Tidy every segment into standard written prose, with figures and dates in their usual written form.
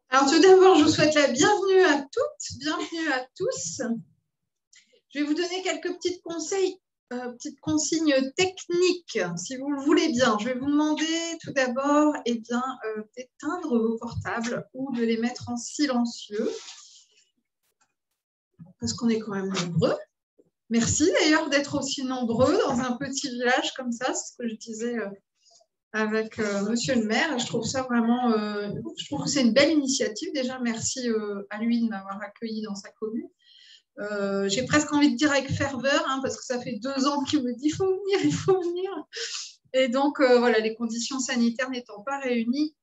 Alors tout d'abord, je vous souhaite la bienvenue à toutes, bienvenue à tous. Je vais vous donner quelques petits conseils, petites consignes techniques, si vous le voulez bien. Je vais vous demander tout d'abord d'éteindre vos portables ou de les mettre en silencieux, parce qu'on est quand même nombreux. Merci d'ailleurs d'être aussi nombreux dans un petit village comme ça, c'est ce que je disais avec monsieur le maire. Je trouve ça vraiment, je trouve que c'est une belle initiative. Déjà, merci à lui de m'avoir accueilli dans sa commune. J'ai presque envie de dire avec ferveur, hein, parce que ça fait 2 ans qu'il me dit il faut venir, il faut venir. Et donc, voilà, les conditions sanitaires n'étant pas réunies,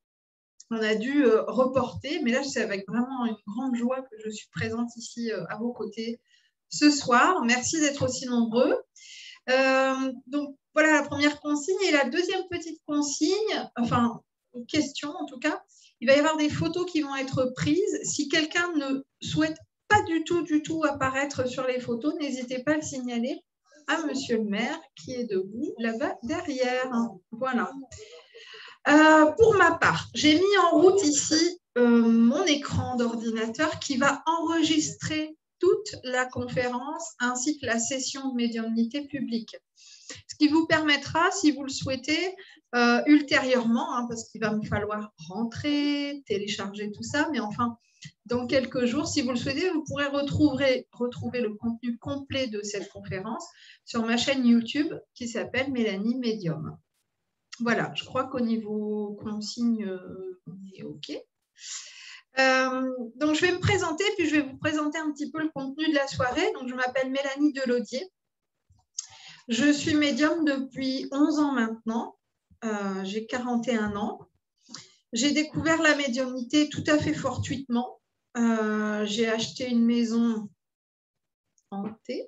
on a dû reporter. Mais là, c'est avec vraiment une grande joie que je suis présente ici à vos côtés ce soir. Merci d'être aussi nombreux. Donc, voilà la première consigne. Et la deuxième petite consigne, enfin, une question en tout cas, il va y avoir des photos qui vont être prises. Si quelqu'un ne souhaite pas du tout apparaître sur les photos, n'hésitez pas à le signaler à monsieur le maire qui est debout là-bas derrière. Voilà. Pour ma part, j'ai mis en route ici mon écran d'ordinateur qui va enregistrer toute la conférence ainsi que la session de médiumnité publique. Ce qui vous permettra, si vous le souhaitez, ultérieurement, hein, parce qu'il va me falloir rentrer, télécharger tout ça, mais enfin, dans quelques jours, si vous le souhaitez, vous pourrez retrouver le contenu complet de cette conférence sur ma chaîne YouTube qui s'appelle Mélanie Médium. Voilà, je crois qu'au niveau consigne, on est OK. Donc, je vais me présenter, puis je vais vous présenter un petit peu le contenu de la soirée. Donc, je m'appelle Mélanie Delaudier. Je suis médium depuis 11 ans maintenant. J'ai 41 ans. J'ai découvert la médiumnité tout à fait fortuitement. J'ai acheté une maison hantée.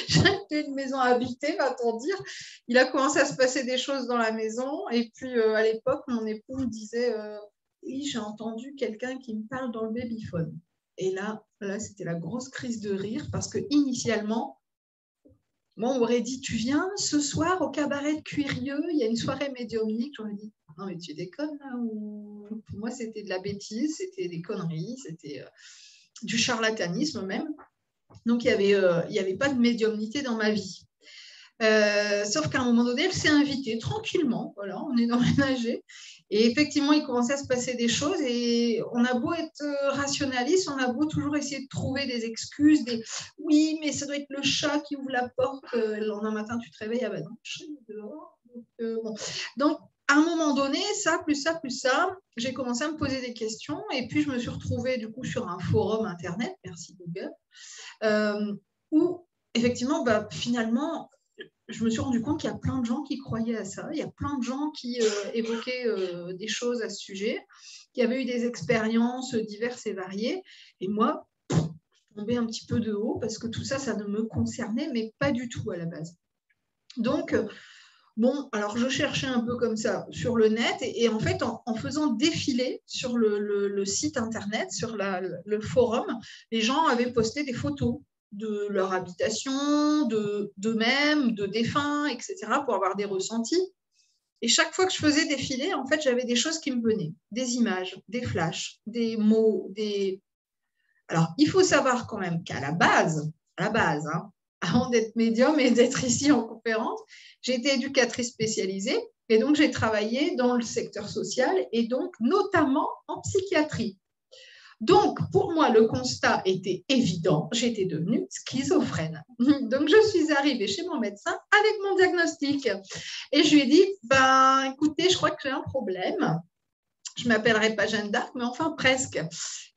J'ai acheté une maison habitée, va-t-on dire. Il a commencé à se passer des choses dans la maison. Et puis, à l'époque, mon époux me disait oui, j'ai entendu quelqu'un qui me parle dans le babyphone. Et là c'était la grosse crise de rire parce que initialement, moi, on m'aurait dit, tu viens ce soir au cabaret de Cuirieux, il y a une soirée médiumnique. J'aurais dit, non, mais tu déconnes là ou... Pour moi, c'était de la bêtise, c'était des conneries, c'était du charlatanisme même. Donc, il y avait pas de médiumnité dans ma vie. Sauf qu'à un moment donné, elle s'est invitée tranquillement. Voilà, on est emménagé. Et effectivement, il commençait à se passer des choses et on a beau être rationaliste, on a beau toujours essayer de trouver des excuses, oui, mais ça doit être le chat qui ouvre la porte. Le lendemain matin, tu te réveilles, ah ben non, le chat est dehors. Bon. Donc, à un moment donné, ça, plus ça, j'ai commencé à me poser des questions et puis je me suis retrouvée du coup sur un forum internet, merci Google, où effectivement, finalement, je me suis rendu compte qu'il y a plein de gens qui croyaient à ça. Il y a plein de gens qui évoquaient des choses à ce sujet, qui avaient eu des expériences diverses et variées. Et moi, je tombais un petit peu de haut parce que tout ça, ça ne me concernait, mais pas du tout à la base. Donc, bon, alors je cherchais un peu comme ça sur le net et en fait, en faisant défiler sur le site internet, sur le forum, les gens avaient posté des photos de leur habitation, d'eux-mêmes, de défunts, etc., pour avoir des ressentis. Et chaque fois que je faisais défiler, en fait, j'avais des choses qui me venaient, des images, des flashs, des mots, des... Alors, il faut savoir quand même qu'à la base, hein, avant d'être médium et d'être ici en conférence, j'ai été éducatrice spécialisée et donc j'ai travaillé dans le secteur social et donc notamment en psychiatrie. Donc, pour moi, le constat était évident, j'étais devenue schizophrène. Donc, je suis arrivée chez mon médecin avec mon diagnostic. Et je lui ai dit, écoutez, je crois que j'ai un problème. Je ne m'appellerai pas Jeanne d'Arc, mais enfin presque.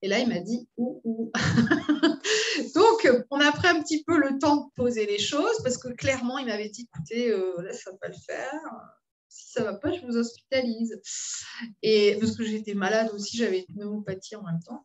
Et là, il m'a dit, ouh. Donc, on a pris un petit peu le temps de poser les choses, parce que clairement, il m'avait dit, écoutez, là, ça ne va pas le faire. Si ça ne va pas, je vous hospitalise. Et parce que j'étais malade aussi, j'avais une pneumopathie en même temps.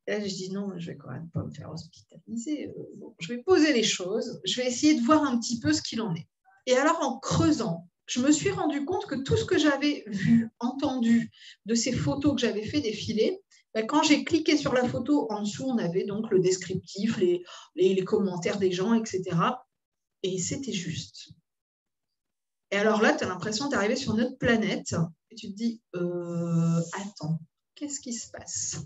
Et là, je dis non, je ne vais quand même pas me faire hospitaliser. Bon, je vais poser les choses, je vais essayer de voir un petit peu ce qu'il en est. Et alors, en creusant, je me suis rendu compte que tout ce que j'avais vu, entendu de ces photos que j'avais fait défiler, quand j'ai cliqué sur la photo, en dessous, on avait donc le descriptif, les commentaires des gens, etc. Et c'était juste. Et alors là, tu as l'impression d'arriver sur une autre planète et tu te dis, attends, qu'est-ce qui se passe?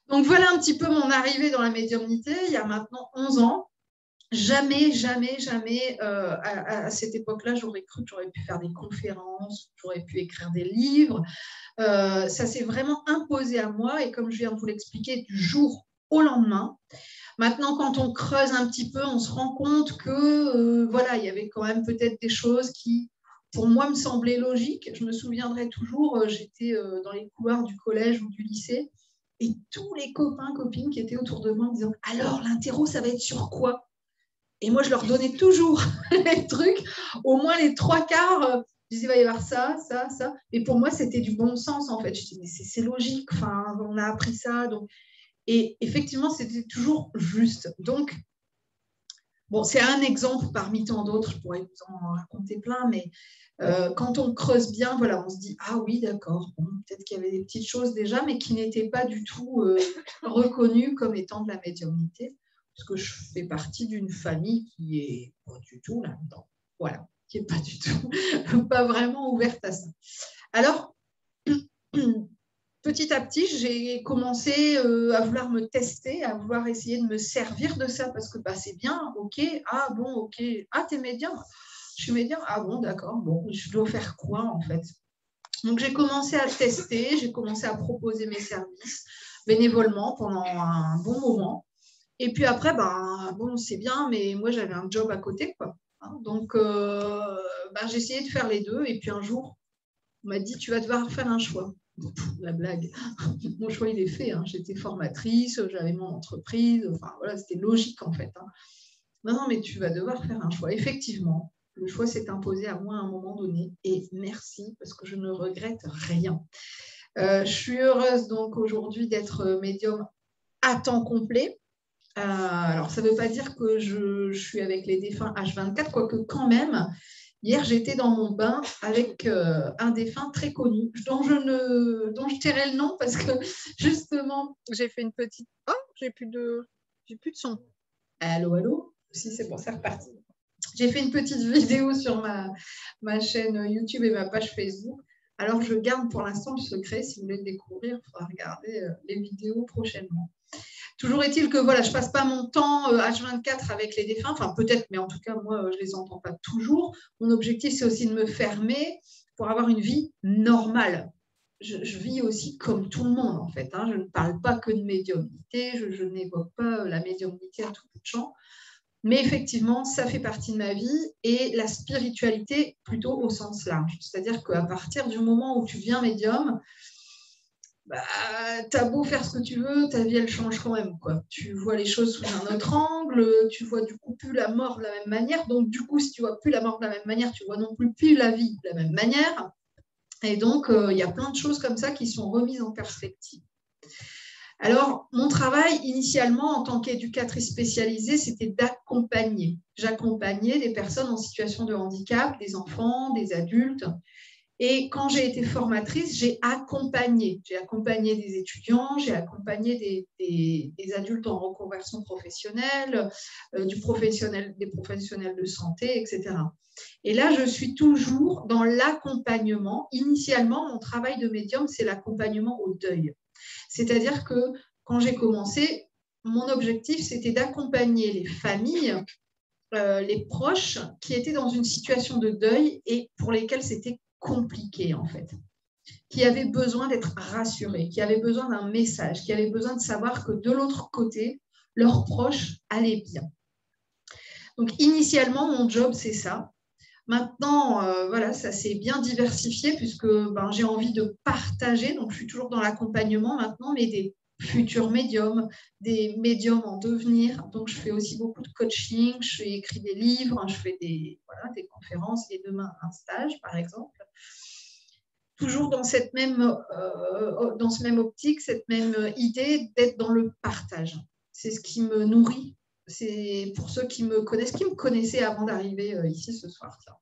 Donc voilà un petit peu mon arrivée dans la médiumnité il y a maintenant 11 ans. Jamais, jamais, jamais, à cette époque-là, j'aurais cru que j'aurais pu faire des conférences, j'aurais pu écrire des livres. Ça s'est vraiment imposé à moi et comme je viens de vous l'expliquer, du jour au lendemain. Maintenant, quand on creuse un petit peu, on se rend compte que voilà, il y avait quand même peut-être des choses qui, pour moi, me semblaient logiques. Je me souviendrai toujours, j'étais dans les couloirs du collège ou du lycée et tous les copains, copines qui étaient autour de moi me disant « Alors, l'interro, ça va être sur quoi ?» Et moi, je leur donnais toujours les trucs, au moins les 3/4. Je disais, il va y avoir ça, ça, ça. Et pour moi, c'était du bon sens, en fait. Je disais, mais c'est logique, enfin, on a appris ça. Donc... Et effectivement, c'était toujours juste. Donc, bon, c'est un exemple parmi tant d'autres. Je pourrais vous en raconter plein, mais quand on creuse bien, voilà, on se dit, ah oui, d'accord, bon, peut-être qu'il y avait des petites choses déjà, mais qui n'étaient pas du tout reconnues comme étant de la médiumnité. Parce que je fais partie d'une famille qui est pas du tout là-dedans. Voilà, qui n'est pas du tout, pas vraiment ouverte à ça. Alors, petit à petit, j'ai commencé à vouloir me tester, à vouloir essayer de me servir de ça, parce que bah, c'est bien, ok, ah bon, ok, ah t'es médium, je suis médium, ah bon, d'accord, bon, je dois faire quoi en fait? Donc j'ai commencé à tester, j'ai commencé à proposer mes services bénévolement pendant un bon moment. Et puis après, ben, bon, c'est bien, mais moi, j'avais un job à côté, quoi. Donc, ben, j'ai essayé de faire les deux. Et puis un jour, on m'a dit, tu vas devoir faire un choix. La blague. Mon choix, il est fait. Hein. J'étais formatrice, j'avais mon entreprise. Enfin, voilà, c'était logique, en fait. Hein. Non, non, mais tu vas devoir faire un choix. Effectivement, le choix s'est imposé à moi à un moment donné. Et merci, parce que je ne regrette rien. Je suis heureuse, donc, aujourd'hui, d'être médium à temps complet. Alors, ça ne veut pas dire que je suis avec les défunts H24, quoique quand même, hier, j'étais dans mon bain avec un défunt très connu, dont je tairai le nom parce que, justement, j'ai fait une petite... Oh, j'ai plus de son. Allô, allô? Si, c'est bon, c'est reparti. J'ai fait une petite vidéo sur ma chaîne YouTube et ma page Facebook. Alors, je garde pour l'instant le secret. Si vous voulez le découvrir, il faudra regarder les vidéos prochainement. Toujours est-il que voilà, je ne passe pas mon temps H24 avec les défunts, enfin peut-être, mais en tout cas, moi, je ne les entends pas toujours. Mon objectif, c'est aussi de me fermer pour avoir une vie normale. Je vis aussi comme tout le monde, en fait. Hein. Je ne parle pas que de médiumnité, je n'évoque pas la médiumnité à tout bout de champ. Mais effectivement, ça fait partie de ma vie et la spiritualité plutôt au sens large. C'est-à-dire qu'à partir du moment où tu deviens médium, bah, t'as beau faire ce que tu veux, ta vie elle change quand même, quoi. Tu vois les choses sous un autre angle, tu vois du coup plus la mort de la même manière. Donc du coup, si tu vois plus la mort de la même manière, tu vois non plus la vie de la même manière. Et donc il y a plein de choses comme ça qui sont remises en perspective. Alors, mon travail initialement en tant qu'éducatrice spécialisée, c'était d'accompagner. J'accompagnais des personnes en situation de handicap, des enfants, des adultes. Et quand j'ai été formatrice, j'ai accompagné. J'ai accompagné des étudiants, j'ai accompagné des adultes en reconversion professionnelle, des professionnels de santé, etc. Et là, je suis toujours dans l'accompagnement. Initialement, mon travail de médium, c'est l'accompagnement au deuil. C'est-à-dire que quand j'ai commencé, mon objectif, c'était d'accompagner les familles, les proches qui étaient dans une situation de deuil et pour lesquels c'était compliqué en fait, qui avaient besoin d'être rassurés, qui avaient besoin d'un message, qui avaient besoin de savoir que de l'autre côté, leurs proches allaient bien. Donc initialement, mon job, c'est ça. Maintenant, voilà, ça s'est bien diversifié puisque j'ai envie de partager, donc je suis toujours dans l'accompagnement maintenant, mais des futurs médiums, des médiums en devenir. Donc, je fais aussi beaucoup de coaching, j'ai écrit des livres, je fais des conférences et demain un stage, par exemple. Toujours dans ce même optique, cette même idée d'être dans le partage. C'est ce qui me nourrit. C'est pour ceux qui me connaissaient avant d'arriver ici ce soir. Tiens.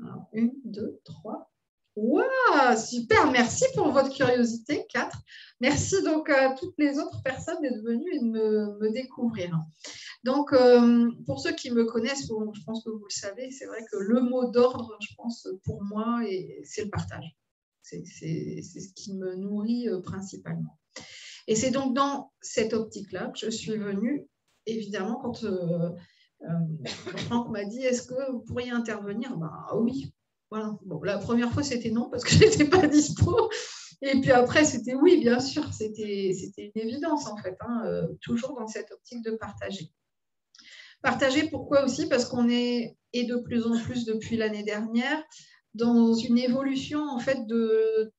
Alors, 1, 2, 3. Wow, super, merci pour votre curiosité, 4. Merci donc à toutes les autres personnes d'être venues et de me découvrir. Donc, pour ceux qui me connaissent, je pense que vous le savez, c'est vrai que le mot d'ordre, je pense, pour moi, c'est le partage. C'est ce qui me nourrit principalement. Et c'est donc dans cette optique-là que je suis venue, évidemment, quand Franck m'a dit « Est-ce que vous pourriez intervenir ?» Oui. Voilà. Bon, la première fois, c'était non parce que je n'étais pas dispo. Et puis après, c'était oui, bien sûr. C'était une évidence, en fait, hein, toujours dans cette optique de partager. Partager, pourquoi aussi? Parce qu'on est, et de plus en plus depuis l'année dernière, dans une évolution, en fait, de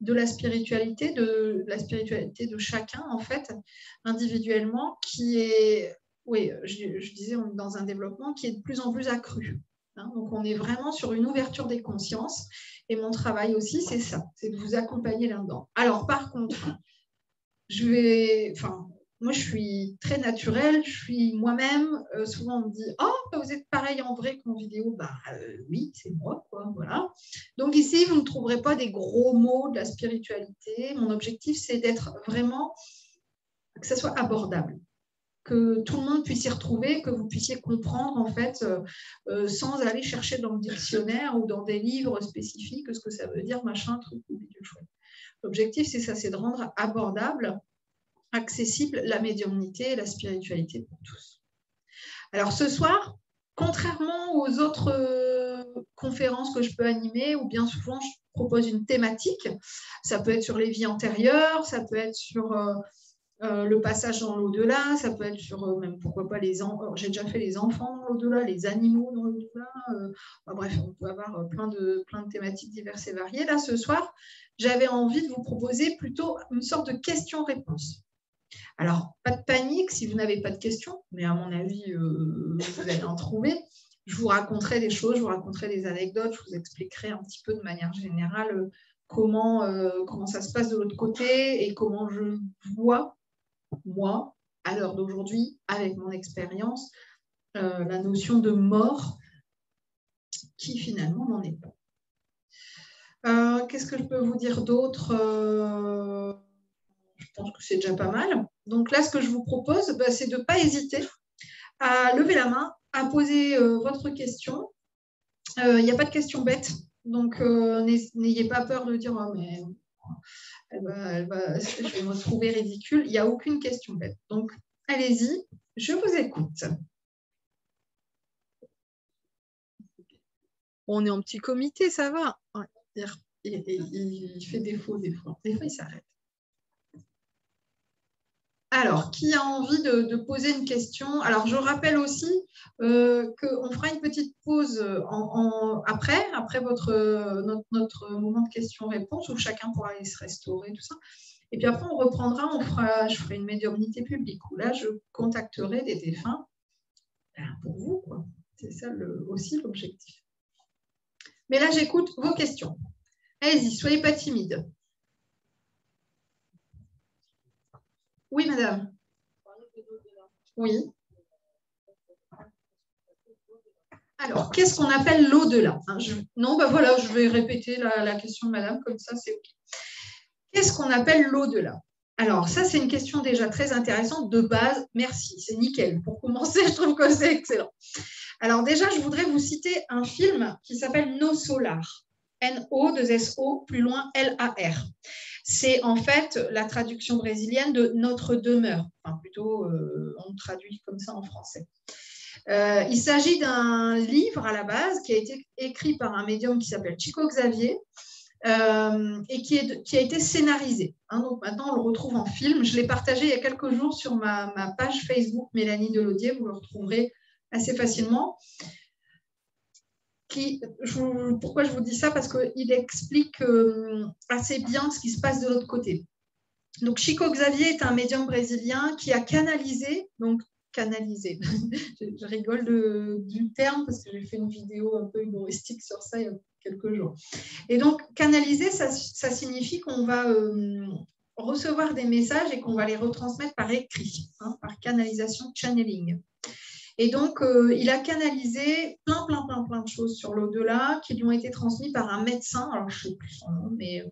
la spiritualité, de chacun, en fait, individuellement, qui est, oui, je disais, on est dans un développement qui est de plus en plus accru. Hein, donc, on est vraiment sur une ouverture des consciences. Et mon travail aussi, c'est ça, c'est de vous accompagner là-dedans. Alors, par contre, moi, je suis très naturelle, je suis moi-même. Souvent, on me dit « Oh, vous êtes pareil en vrai qu'en vidéo. » Oui, c'est moi, quoi, voilà. Donc ici, vous ne trouverez pas des gros mots de la spiritualité. Mon objectif, c'est d'être vraiment, que ça soit abordable, que tout le monde puisse y retrouver, que vous puissiez comprendre, en fait, sans aller chercher dans le dictionnaire ou dans des livres spécifiques ce que ça veut dire, machin, truc ou bidule chouette. L'objectif, c'est ça, c'est de rendre abordable, accessible la médiumnité et la spiritualité pour tous. Alors ce soir, contrairement aux autres conférences que je peux animer, où bien souvent je propose une thématique, ça peut être sur les vies antérieures, ça peut être sur le passage dans l'au-delà, ça peut être sur même pourquoi pas les enfants. J'ai déjà fait les enfants dans l'au-delà, les animaux dans l'au-delà. Bref, on peut avoir plein de thématiques diverses et variées. Là, ce soir, j'avais envie de vous proposer plutôt une sorte de question-réponse. Alors, pas de panique si vous n'avez pas de questions, mais à mon avis, vous allez en trouver. Je vous raconterai des choses, je vous raconterai des anecdotes, je vous expliquerai un petit peu de manière générale comment ça se passe de l'autre côté et comment je vois, moi, à l'heure d'aujourd'hui, avec mon expérience, la notion de mort qui finalement n'en est pas. Qu'est-ce que je peux vous dire d'autre? Je pense que c'est déjà pas mal. Donc là, ce que je vous propose, c'est de ne pas hésiter à lever la main, à poser votre question. Il n'y a pas de question bête, donc n'ayez pas peur de dire oh, mais je vais me trouver ridicule. Il n'y a aucune question bête. Donc, allez-y, je vous écoute. On est en petit comité, ça va. Ouais, il fait défaut des fois. Des fois, il s'arrête. Alors, qui a envie de poser une question? Alors, je rappelle aussi qu'on fera une petite pause après notre moment de questions-réponses où chacun pourra aller se restaurer, tout ça. Et puis après, on reprendra, je ferai une médiumnité publique où là, je contacterai des défunts pour vous, quoi. C'est ça aussi l'objectif. Mais là, j'écoute vos questions. Allez-y, soyez pas timide. Oui, madame. Oui. Alors, qu'est-ce qu'on appelle l'au-delà? Non, voilà, je vais répéter la question de madame, comme ça, c'est OK. Qu'est-ce qu'on appelle l'au-delà? Alors, ça, c'est une question déjà très intéressante de base. Merci, c'est nickel. Pour commencer, je trouve que c'est excellent. Alors déjà, je voudrais vous citer un film qui s'appelle No Solar. N-O-2-S-O, plus loin L-A-R. C'est en fait la traduction brésilienne de Notre demeure. Enfin, plutôt, on traduit comme ça en français. Il s'agit d'un livre à la base qui a été écrit par un médium qui s'appelle Chico Xavier et qui a été scénarisé. Donc maintenant, on le retrouve en film. Je l'ai partagé il y a quelques jours sur ma page Facebook Mélanie Delaudier. Vous le retrouverez assez facilement. Pourquoi je vous dis ça? Parce qu'il explique assez bien ce qui se passe de l'autre côté. Donc, Chico Xavier est un médium brésilien qui a canalisé, je rigole du terme parce que j'ai fait une vidéo un peu humoristique sur ça il y a quelques jours. Et donc, canaliser, ça signifie qu'on va recevoir des messages et qu'on va les retransmettre par écrit, par canalisation, channeling. Et donc, il a canalisé plein de choses sur l'au-delà qui lui ont été transmises par un médecin, alors je ne sais plus son nom, mais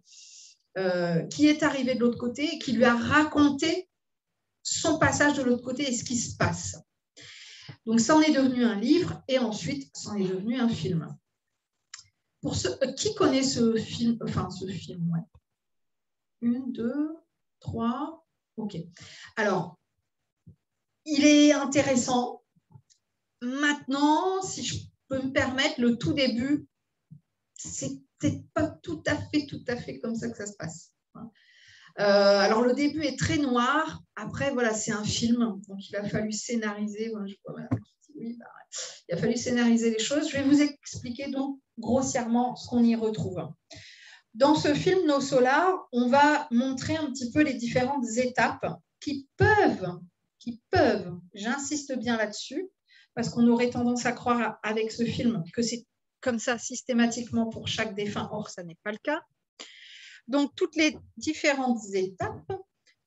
qui est arrivé de l'autre côté et qui lui a raconté son passage de l'autre côté et ce qui se passe. Donc, ça en est devenu un livre et ensuite, ça en est devenu un film. Pour ceux qui connaît ce film, ouais. 1, 2, 3, ok. Alors, il est intéressant. Maintenant, si je peux me permettre, le tout début, c'est peut-être pas tout à fait comme ça que ça se passe. Alors, le début est très noir. Après, voilà, c'est un film, donc il a fallu scénariser. Voilà, je vois, oui, bah, il a fallu scénariser les choses. Je vais vous expliquer donc grossièrement ce qu'on y retrouve. Dans ce film No Solar, on va montrer un petit peu les différentes étapes qui peuvent, j'insiste bien là-dessus, parce qu'on aurait tendance à croire avec ce film que c'est comme ça systématiquement pour chaque défunt. Or, ça n'est pas le cas. Donc, toutes les différentes étapes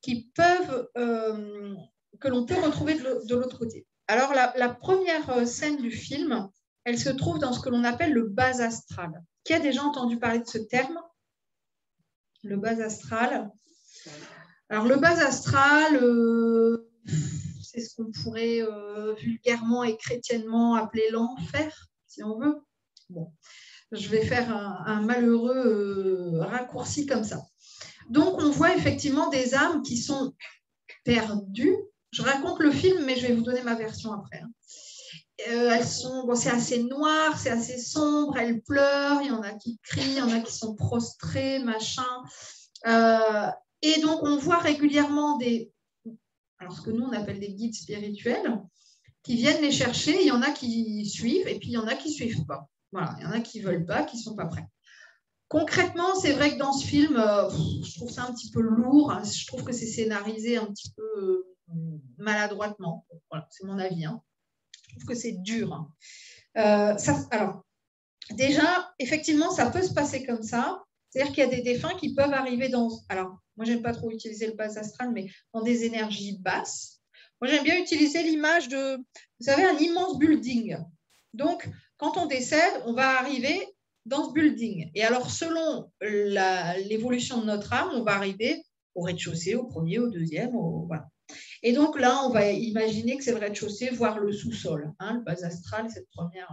qui peuvent, que l'on peut retrouver de l'autre côté. Alors, la première scène du film, elle se trouve dans ce que l'on appelle le bas astral. Qui a déjà entendu parler de ce terme? Le bas astral. Alors, le bas astral, c'est ce qu'on pourrait vulgairement et chrétiennement appeler l'enfer, si on veut. Bon, je vais faire un malheureux raccourci comme ça. Donc, on voit effectivement des âmes qui sont perdues. Je raconte le film, mais je vais vous donner ma version après. Elles sont, bon, c'est assez noir, c'est assez sombre, elles pleurent, il y en a qui crient, il y en a qui sont prostrées, machin. Et donc, on voit régulièrement alors ce que nous, on appelle des guides spirituels, qui viennent les chercher. Il y en a qui suivent et puis il y en a qui ne suivent pas. Voilà, il y en a qui ne veulent pas, qui ne sont pas prêts. Concrètement, c'est vrai que dans ce film, je trouve ça un petit peu lourd. Hein. Je trouve que c'est scénarisé un petit peu maladroitement. Voilà, c'est mon avis. Hein. Je trouve que c'est dur. Hein. Alors, déjà, effectivement, ça peut se passer comme ça. C'est-à-dire qu'il y a des défunts qui peuvent arriver dans... Alors, moi, j'aime pas trop utiliser le bas astral, mais dans des énergies basses. Moi, j'aime bien utiliser l'image de, vous savez, un immense building. Donc, quand on décède, on va arriver dans ce building. Et alors, selon l'évolution de notre âme, on va arriver au rez-de-chaussée, au premier, au deuxième, voilà. Et donc là, on va imaginer que c'est le rez-de-chaussée, voire le sous-sol. Hein, le bas astral, cette première...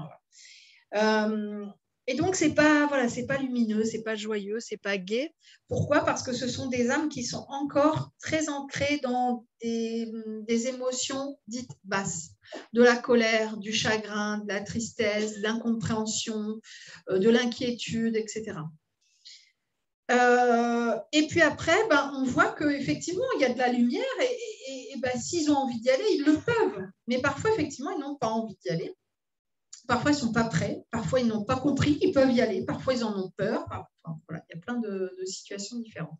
et donc, ce n'est pas, voilà, pas lumineux, ce n'est pas joyeux, ce n'est pas gai. Pourquoi? Parce que ce sont des âmes qui sont encore très ancrées dans des émotions dites basses. De la colère, du chagrin, de la tristesse, de l'incompréhension, de l'inquiétude, etc. Et puis après, on voit qu'effectivement, il y a de la lumière et s'ils ont envie d'y aller, ils le peuvent. Mais parfois, effectivement, ils n'ont pas envie d'y aller. Parfois, ils ne sont pas prêts. Parfois, ils n'ont pas compris qu'ils peuvent y aller. Parfois, ils en ont peur. Enfin, voilà, il y a plein de situations différentes.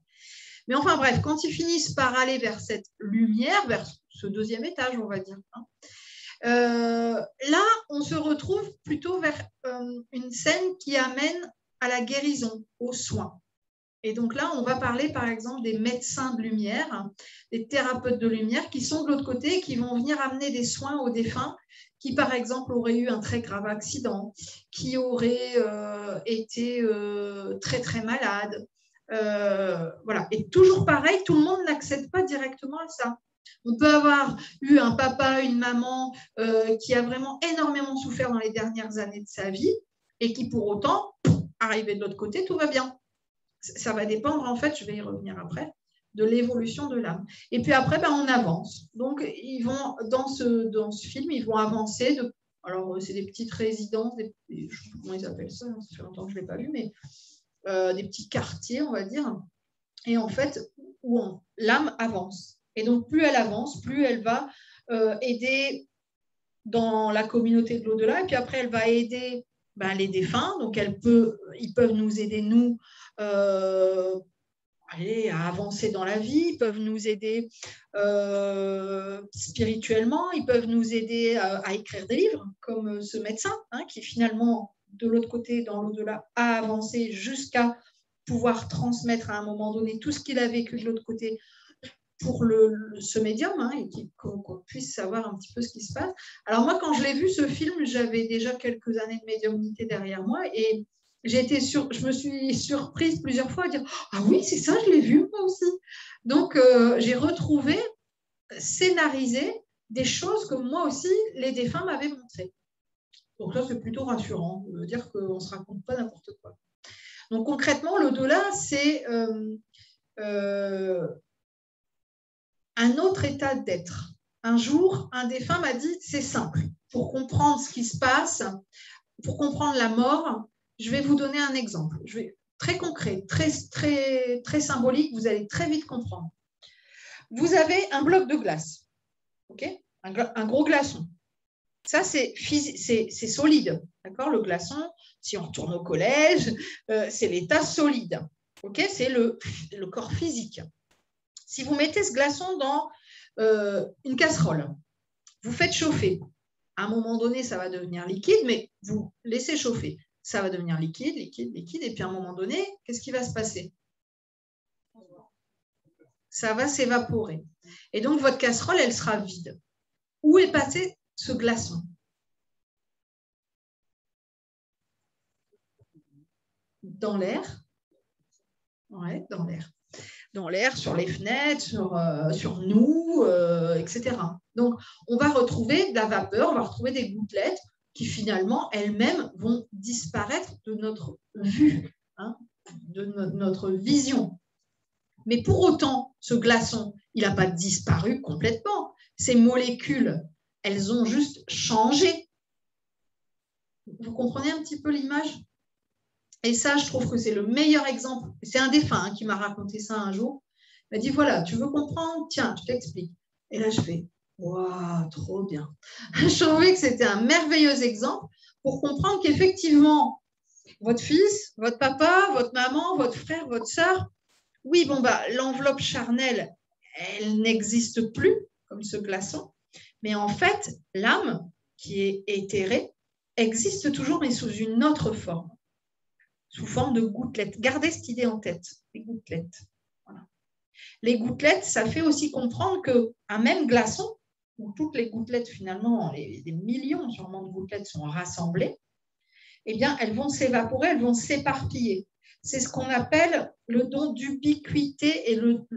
Mais enfin, bref, quand ils finissent par aller vers cette lumière, vers ce deuxième étage, on va dire, hein, là, on se retrouve plutôt vers une scène qui amène à la guérison, aux soins. Et donc là, on va parler, par exemple, des médecins de lumière, des thérapeutes de lumière qui sont de l'autre côté et qui vont venir amener des soins aux défunts qui, par exemple, auraient eu un très grave accident, qui auraient été très, très malades. Voilà. Et toujours pareil, tout le monde n'accède pas directement à ça. On peut avoir eu un papa, une maman qui a vraiment énormément souffert dans les dernières années de sa vie et qui, pour autant, arrivé de l'autre côté, tout va bien. Ça va dépendre, en fait, je vais y revenir après, de l'évolution de l'âme. Et puis après, on avance. Donc, ils vont, dans ce film, ils vont avancer. Alors, c'est des petites résidences, je ne sais pas comment ils appellent ça, ça fait longtemps que je ne l'ai pas vu, mais des petits quartiers, on va dire. Et en fait, où l'âme avance. Et donc, plus elle avance, plus elle va aider dans la communauté de l'au-delà. Et puis après, elle va aider les défunts. Donc, ils peuvent nous aider, nous, à avancer dans la vie. Ils peuvent nous aider spirituellement. Ils peuvent nous aider à écrire des livres, comme ce médecin, hein, qui finalement, de l'autre côté, dans l'au-delà, a avancé jusqu'à pouvoir transmettre à un moment donné tout ce qu'il a vécu de l'autre côté. pour ce médium, hein, et qu'on puisse savoir un petit peu ce qui se passe. Alors moi, quand je l'ai vu, ce film, j'avais déjà quelques années de médiumnité derrière moi et je me suis surprise plusieurs fois à dire « Ah oui, c'est ça, je l'ai vu moi aussi ». Donc, j'ai retrouvé, scénarisé, des choses que moi aussi, les défunts m'avaient montrées. Donc là, c'est plutôt rassurant de dire qu'on ne se raconte pas n'importe quoi. Donc concrètement, l'au-delà, c'est un autre état d'être. Un jour, un défunt m'a dit, c'est simple, pour comprendre ce qui se passe, pour comprendre la mort, je vais vous donner un exemple. Très concret, très symbolique, vous allez très vite comprendre. Vous avez un bloc de glace, okay, un gros glaçon. Ça, c'est solide, d'accord? Le glaçon, si on retourne au collège, c'est l'état solide, okay? C'est le corps physique. Si vous mettez ce glaçon dans une casserole, vous faites chauffer. À un moment donné, ça va devenir liquide, mais vous laissez chauffer. Ça va devenir liquide, liquide, liquide, et puis à un moment donné, qu'est-ce qui va se passer? Ça va s'évaporer. Et donc, votre casserole, elle sera vide. Où est passé ce glaçon? Dans l'air. Ouais, dans l'air. Dans l'air, sur les fenêtres, sur nous, etc. Donc, on va retrouver de la vapeur, on va retrouver des gouttelettes qui finalement, elles-mêmes, vont disparaître de notre vue, hein, de notre vision. Mais pour autant, ce glaçon, il n'a pas disparu complètement. Ces molécules, elles ont juste changé. Vous comprenez un petit peu l'image? Et ça, je trouve que c'est le meilleur exemple. C'est un défunt, hein, qui m'a raconté ça un jour. Il m'a dit, voilà, tu veux comprendre? Tiens, je t'explique. Et là, je fais, waouh, trop bien. Je trouvais que c'était un merveilleux exemple pour comprendre qu'effectivement, votre fils, votre papa, votre maman, votre frère, votre sœur, oui, bon, bah, l'enveloppe charnelle, elle n'existe plus, comme ce glaçon. Mais en fait, l'âme, qui est éthérée, existe toujours, mais sous une autre forme, sous forme de gouttelettes. Gardez cette idée en tête, les gouttelettes. Voilà. Les gouttelettes, ça fait aussi comprendre qu'un même glaçon, où toutes les gouttelettes, finalement, des millions sûrement de gouttelettes sont rassemblées, eh bien, elles vont s'évaporer, elles vont s'éparpiller. C'est ce qu'on appelle le don d'ubiquité et le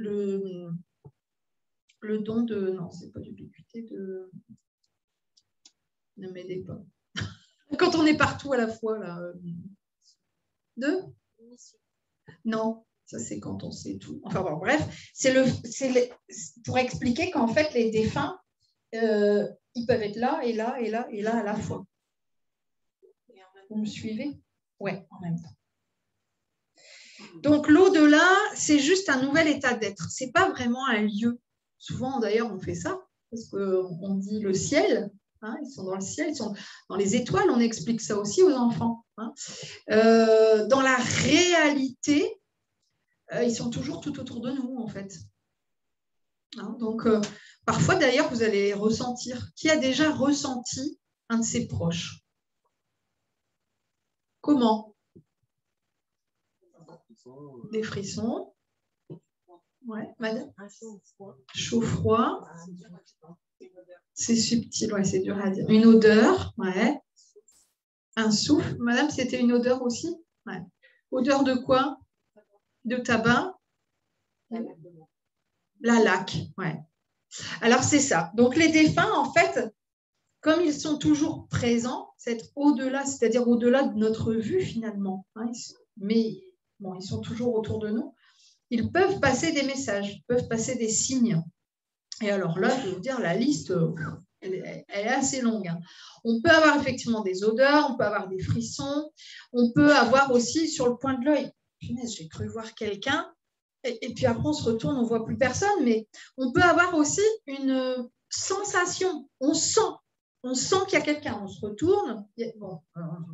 don de... Non, c'est pas d'ubiquité, de... Ne m'aidez pas. Quand on est partout à la fois, là. Non, ça c'est quand on sait tout. Enfin bon, bref, pour expliquer qu'en fait, les défunts, ils peuvent être là, et là, et là, et là à la fois. Vous me suivez? Oui, en même temps. Donc, l'au-delà, c'est juste un nouvel état d'être. Ce n'est pas vraiment un lieu. Souvent, d'ailleurs, on fait ça, parce qu'on dit le ciel, hein, ils sont dans le ciel, ils sont dans les étoiles, on explique ça aussi aux enfants. Hein. Dans la réalité, ils sont toujours tout autour de nous, en fait. Hein, donc, parfois, d'ailleurs, vous allez ressentir. Qui a déjà ressenti un de ses proches? Comment? Des frissons. Ouais, madame. Chaud-froid. C'est subtil, ouais, c'est dur à dire. Une odeur, ouais. Un souffle. Madame, c'était une odeur aussi? Ouais. Odeur de quoi? De tabac? La laque, ouais. Alors, c'est ça. Donc, les défunts, en fait, comme ils sont toujours présents, c'est au-delà, c'est-à-dire au-delà de notre vue, finalement. Hein, mais bon, ils sont toujours autour de nous. Ils peuvent passer des messages, ils peuvent passer des signes. Et alors là, je vais vous dire, la liste, elle est assez longue. Hein. On peut avoir effectivement des odeurs, on peut avoir des frissons, on peut avoir aussi sur le point de l'œil. Punaise, j'ai cru voir quelqu'un, et puis après on se retourne, on ne voit plus personne, mais on peut avoir aussi une sensation. On sent qu'il y a quelqu'un, on se retourne, bon,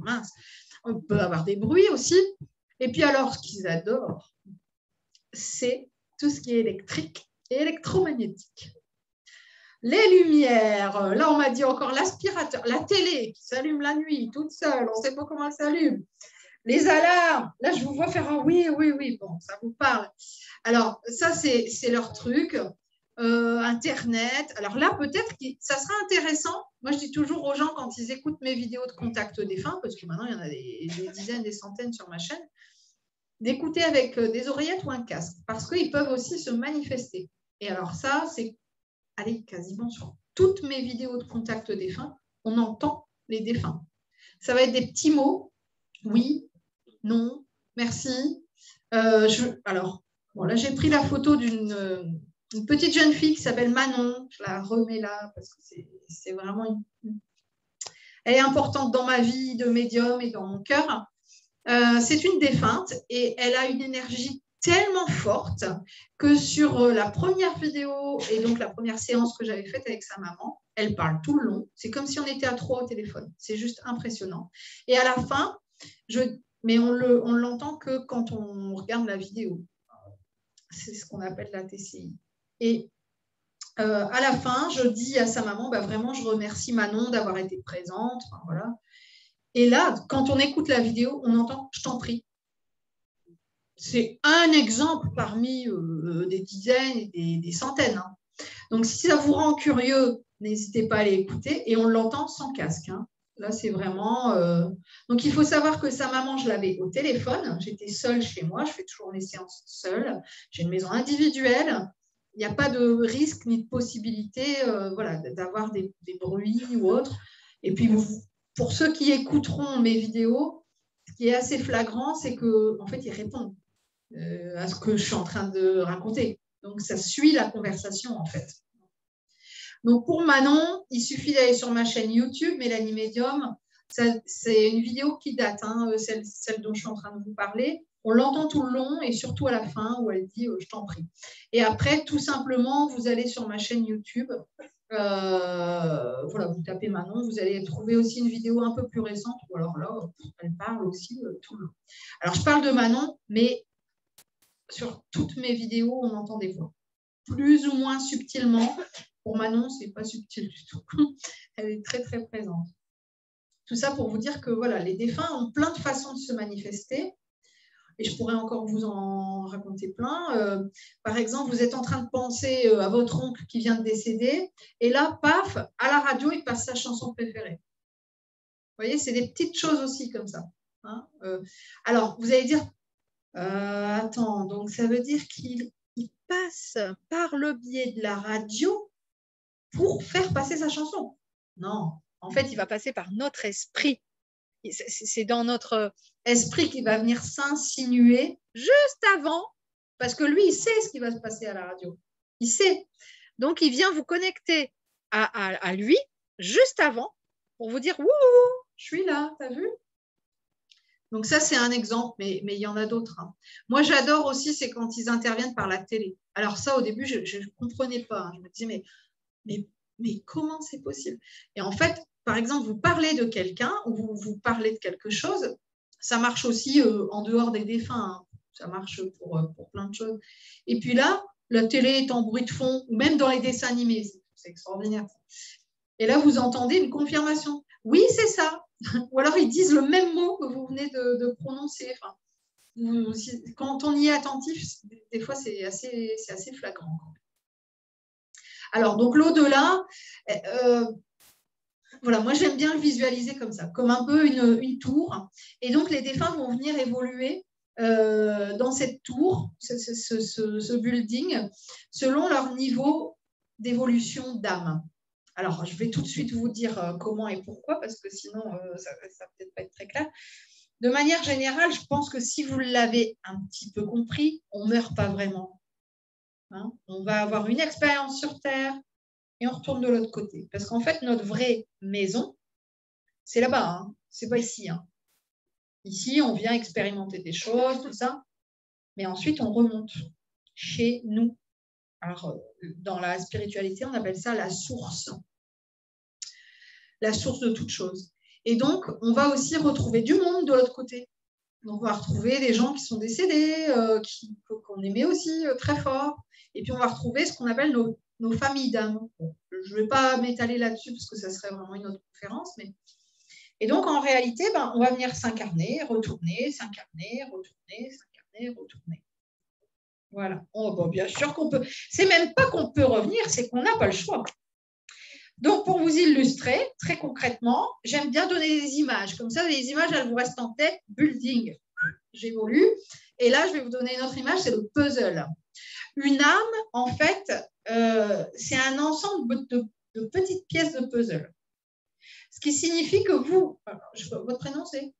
mince. On peut avoir des bruits aussi. Et puis alors, ce qu'ils adorent, c'est tout ce qui est électrique et électromagnétique. Les lumières, là on m'a dit encore l'aspirateur, la télé qui s'allume la nuit toute seule, on ne sait pas comment elle s'allume. Les alarmes, là je vous vois faire un oui, bon, ça vous parle. Alors ça c'est leur truc. Internet. Alors là, peut-être que ça sera intéressant. Moi, je dis toujours aux gens quand ils écoutent mes vidéos de contact défunt, parce que maintenant, il y en a des dizaines, des centaines sur ma chaîne, d'écouter avec des oreillettes ou un casque, parce qu'ils peuvent aussi se manifester. Et alors ça, c'est, allez, quasiment sur toutes mes vidéos de contact défunt, on entend les défunts. Ça va être des petits mots, oui, non, merci. Alors, bon, là, j'ai pris la photo d'une petite jeune fille qui s'appelle Manon. Je la remets là parce que c'est vraiment elle est importante dans ma vie de médium et dans mon cœur. C'est une défunte et elle a une énergie tellement forte que sur la première vidéo et donc la première séance que j'avais faite avec sa maman, elle parle tout le long. C'est comme si on était à trois au téléphone. C'est juste impressionnant. Et à la fin, mais on l'entend que quand on regarde la vidéo. C'est ce qu'on appelle la TCI. Et à la fin, je dis à sa maman, vraiment, je remercie Manon d'avoir été présente. Enfin, voilà. Et là, quand on écoute la vidéo, on entend « je t'en prie ». C'est un exemple parmi des dizaines et des centaines. Hein. Donc, si ça vous rend curieux, n'hésitez pas à aller écouter. Et on l'entend sans casque. Hein. Là, c'est vraiment… Donc, il faut savoir que sa maman, je l'avais au téléphone. J'étais seule chez moi. Je fais toujours mes séances seule. J'ai une maison individuelle. Il n'y a pas de risque ni de possibilité voilà, d'avoir des bruits ou autre. Et puis, pour ceux qui écouteront mes vidéos, ce qui est assez flagrant, c'est qu'en fait, ils répondent à ce que je suis en train de raconter. Donc, ça suit la conversation, en fait. Donc, pour Manon, il suffit d'aller sur ma chaîne YouTube, Mélanie Médium. C'est une vidéo qui date, hein, celle dont je suis en train de vous parler. On l'entend tout le long et surtout à la fin où elle dit « je t'en prie ». Et après, tout simplement, vous allez sur ma chaîne YouTube. Voilà, vous tapez Manon, vous allez trouver aussi une vidéo un peu plus récente où alors là, elle parle aussi tout le long. Alors, je parle de Manon, mais sur toutes mes vidéos, on entend des voix. Plus ou moins subtilement. Pour Manon, ce n'est pas subtil du tout. Elle est très, très présente. Tout ça pour vous dire que voilà, les défunts ont plein de façons de se manifester. Et je pourrais encore vous en raconter plein. Par exemple, vous êtes en train de penser à votre oncle qui vient de décéder. Et là, paf, à la radio, il passe sa chanson préférée. Vous voyez, c'est des petites choses aussi comme ça. Hein. Alors, vous allez dire, attends, donc ça veut dire qu'il passe par le biais de la radio pour faire passer sa chanson. Non, en fait, il va passer par notre esprit. C'est dans notre esprit qu'il va venir s'insinuer juste avant, parce que lui, il sait ce qui va se passer à la radio. Il sait. Donc, il vient vous connecter à lui juste avant pour vous dire « Wouhou, je suis là, t'as vu ?» Donc, ça, c'est un exemple, mais il y en a d'autres. Hein. Moi, j'adore aussi, c'est quand ils interviennent par la télé. Alors ça, au début, je ne comprenais pas. Hein. Je me disais, mais comment c'est possible? Et en fait, par exemple, vous parlez de quelqu'un ou vous parlez de quelque chose, ça marche aussi en dehors des défunts. Hein. Ça marche pour plein de choses. Et puis là, la télé est en bruit de fond, ou même dans les dessins animés. C'est extraordinaire. Et là, vous entendez une confirmation. Oui, c'est ça. Ou alors, ils disent le même mot que vous venez de prononcer. Enfin, quand on y est attentif, des fois, c'est assez flagrant. Alors, donc l'au-delà, voilà, moi j'aime bien le visualiser comme ça, comme un peu une tour. Et donc les défunts vont venir évoluer dans cette tour, ce building, selon leur niveau d'évolution d'âme. Alors, je vais tout de suite vous dire comment et pourquoi, parce que sinon, ça va peut-être pas être très clair. De manière générale, je pense que si vous l'avez un petit peu compris, on ne meurt pas vraiment. Hein, on va avoir une expérience sur Terre et on retourne de l'autre côté. Parce qu'en fait, notre vraie maison, c'est là-bas, hein, c'est pas ici. Hein. Ici, on vient expérimenter des choses, tout ça, mais ensuite, on remonte chez nous. Alors, dans la spiritualité, on appelle ça la source de toute chose. Et donc, on va aussi retrouver du monde de l'autre côté. Donc, on va retrouver des gens qui sont décédés, qu'on aimait aussi très fort. Et puis, on va retrouver ce qu'on appelle nos familles d'âme. Bon, je ne vais pas m'étaler là-dessus parce que ça serait vraiment une autre conférence. Mais... Et donc, en réalité, on va venir s'incarner, retourner, s'incarner, retourner, s'incarner, retourner. Voilà. Oh, bon, bien sûr qu'on peut. C'est même pas qu'on peut revenir, c'est qu'on n'a pas le choix. Donc, pour vous illustrer, très concrètement, j'aime bien donner des images. Comme ça, les images, elles vous restent en tête. Building, j'évolue. Et là, je vais vous donner une autre image, c'est le puzzle. Une âme, en fait, c'est un ensemble de petites pièces de puzzle. Ce qui signifie que vous, votre prénom, c'est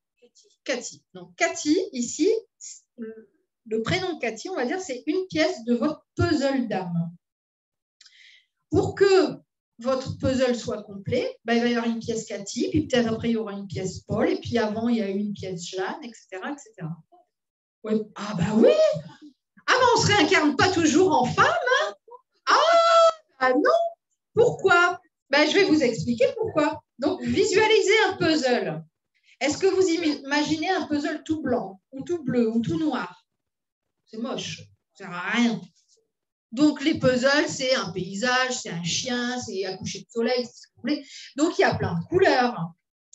Cathy. Donc, Cathy, ici, le prénom Cathy, on va dire, c'est une pièce de votre puzzle d'âme. Pour que votre puzzle soit complet, il va y avoir une pièce Cathy, puis peut-être après, il y aura une pièce Paul, et puis avant, il y a eu une pièce Jeanne, etc. etc. Ouais. Ah bah oui. Ah bah on ne se réincarne pas toujours en femme, hein. Ah non. Pourquoi? Je vais vous expliquer pourquoi. Donc, visualisez un puzzle. Est-ce que vous imaginez un puzzle tout blanc, ou tout bleu, ou tout noir? C'est moche, ça ne sert à rien. Donc, les puzzles, c'est un paysage, c'est un chien, c'est un coucher de soleil, c'est ce que vous voulez. Donc, il y a plein de couleurs,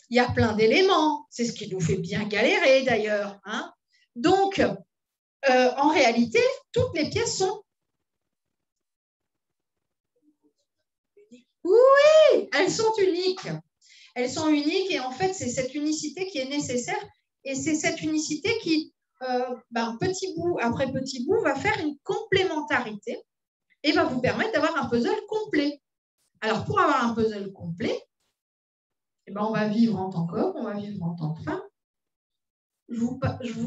il y a plein d'éléments. C'est ce qui nous fait bien galérer, d'ailleurs, hein. Donc, en réalité, toutes les pièces sont... Oui, elles sont uniques. Elles sont uniques et en fait, c'est cette unicité qui est nécessaire et c'est cette unicité qui, petit bout après petit bout, va faire une complémentarité et va vous permettre d'avoir un puzzle complet. Alors, pour avoir un puzzle complet, on va vivre en tant qu'homme, on va vivre en tant que femme.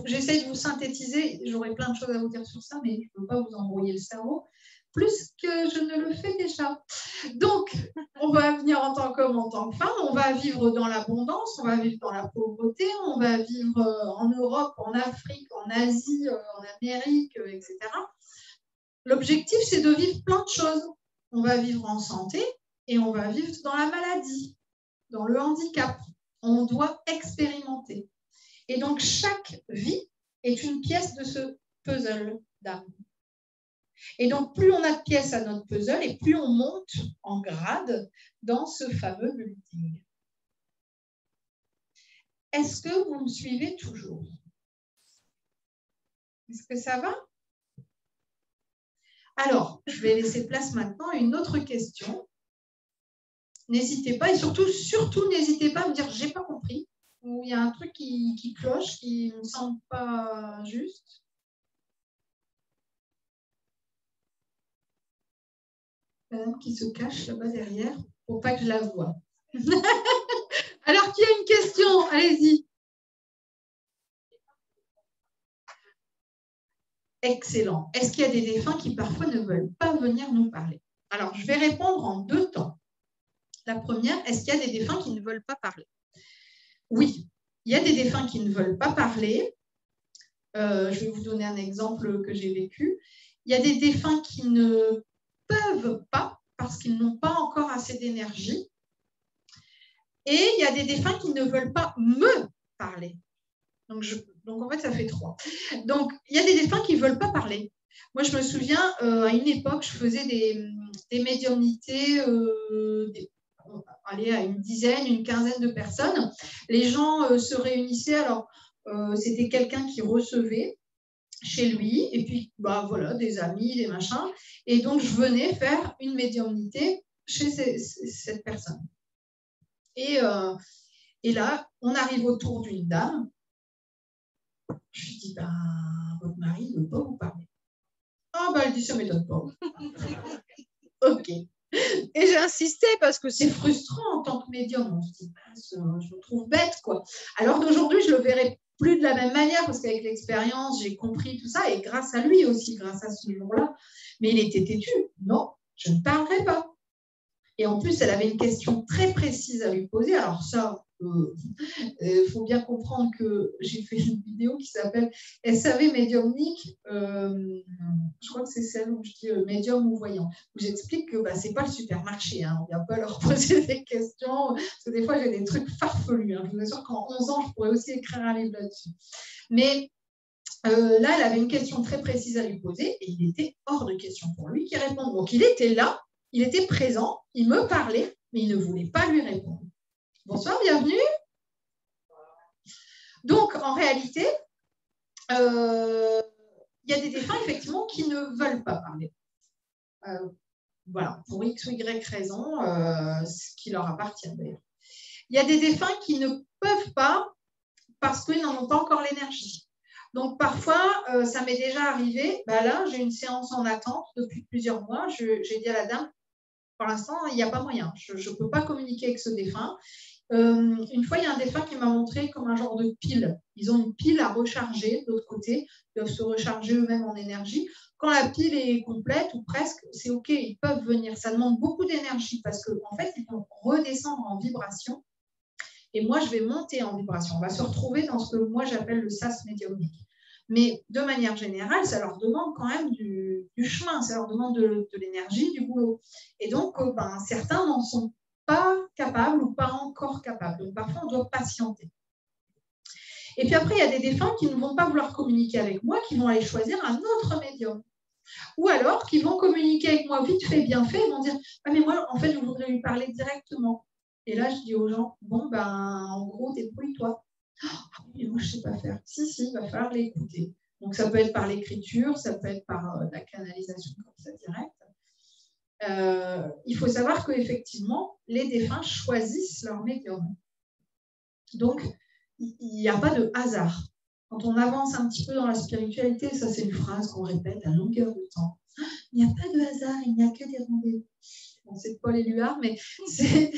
J'essaie de vous synthétiser, j'aurais plein de choses à vous dire sur ça, mais je ne veux pas vous embrouiller le cerveau, plus que je ne le fais déjà. Donc, on va venir en tant qu'homme, en tant que femme, on va vivre dans l'abondance, on va vivre dans la pauvreté, on va vivre en Europe, en Afrique, en Asie, en Amérique, etc. L'objectif, c'est de vivre plein de choses. On va vivre en santé et on va vivre dans la maladie, dans le handicap. On doit expérimenter. Et donc, chaque vie est une pièce de ce puzzle d'âme. Et donc, plus on a de pièces à notre puzzle et plus on monte en grade dans ce fameux building. Est-ce que vous me suivez toujours? Est-ce que ça va? Alors, je vais laisser place maintenant à une autre question. N'hésitez pas et surtout, n'hésitez pas à me dire « j'ai pas compris » ou « il y a un truc qui cloche, qui ne me semble pas juste ». Madame qui se cache là-bas derrière pour pas que je la voie. Alors, qui a une question? Allez-y. Excellent. Est-ce qu'il y a des défunts qui parfois ne veulent pas venir nous parler? Alors, je vais répondre en deux temps. La première, est-ce qu'il y a des défunts qui ne veulent pas parler? Oui, il y a des défunts qui ne veulent pas parler. Je vais vous donner un exemple que j'ai vécu. Il y a des défunts qui ne peuvent pas parce qu'ils n'ont pas encore assez d'énergie. Et il y a des défunts qui ne veulent pas me parler. Donc, en fait, ça fait 3. Donc, il y a des défunts qui ne veulent pas parler. Moi, je me souviens, à une époque, je faisais des médiumnités à une dizaine, une quinzaine de personnes. Les gens se réunissaient. Alors, c'était quelqu'un qui recevait chez lui, et puis, voilà, des amis, des machins. Et donc, je venais faire une médiumnité chez cette personne. Et là, on arrive autour d'une dame. Je lui dis, votre mari ne veut pas vous parler. Ah, elle dit, ça ne m'étonne pas. OK. Et j'ai insisté parce que c'est frustrant en tant que médium. On se dit, je me trouve bête, quoi. Alors d'aujourd'hui, je ne le verrai plus de la même manière parce qu'avec l'expérience, j'ai compris tout ça et grâce à lui aussi, grâce à ce jour-là. Mais il était têtu. Non, je ne parlerai pas. Et en plus, elle avait une question très précise à lui poser. Alors ça, faut bien comprendre que j'ai fait une vidéo qui s'appelle SAV médiumnique. Je crois que c'est celle où je dis médium ou voyant, où j'explique que ce n'est pas le supermarché. Hein, on ne vient pas leur poser des questions. Parce que des fois, j'ai des trucs farfelus. Hein. Je vous assure qu'en 11 ans, je pourrais aussi écrire un livre là-dessus. Mais là, elle avait une question très précise à lui poser et il était hors de question pour lui qu'il réponde. Donc, il était là. Il était présent, il me parlait, mais il ne voulait pas lui répondre. Bonsoir, bienvenue. Donc, en réalité, il il y a des défunts, effectivement, qui ne veulent pas parler. Voilà, pour X ou Y raison, ce qui leur appartient d'ailleurs. Il y a des défunts qui ne peuvent pas parce qu'ils n'en ont pas encore l'énergie. Donc, parfois, ça m'est déjà arrivé. Là, j'ai une séance en attente depuis plusieurs mois. J'ai dit à la dame, pour l'instant, il n'y a pas moyen. Je ne peux pas communiquer avec ce défunt. Une fois, il y a un défunt qui m'a montré comme un genre de pile. Ils ont une pile à recharger de l'autre côté. Ils doivent se recharger eux-mêmes en énergie. Quand la pile est complète ou presque, c'est OK, ils peuvent venir. Ça demande beaucoup d'énergie parce qu'en fait, ils vont redescendre en vibration. Et moi, je vais monter en vibration. On va se retrouver dans ce que moi, j'appelle le sas médiumnique. Mais de manière générale, ça leur demande quand même du chemin, ça leur demande de l'énergie, du boulot. Et donc, certains n'en sont pas capables ou pas encore capables. Donc, parfois, on doit patienter. Et puis après, il y a des défunts qui ne vont pas vouloir communiquer avec moi, qui vont aller choisir un autre médium. Ou alors, qui vont communiquer avec moi vite fait, bien fait, ils vont dire « Ah, mais moi, en fait, je voudrais lui parler directement. » Et là, je dis aux gens « Bon, en gros, débrouille-toi. » Ah oui, moi, je ne sais pas faire. Si, il va falloir l'écouter. Donc, ça peut être par l'écriture, ça peut être par la canalisation comme ça direct. Il faut savoir qu'effectivement, les défunts choisissent leur médium. Donc, il n'y a pas de hasard. Quand on avance un petit peu dans la spiritualité, ça c'est une phrase qu'on répète à longueur de temps. Il n'y a pas de hasard, il n'y a que des rendez-vous. Bon, c'est Paul Éluard, mais c'est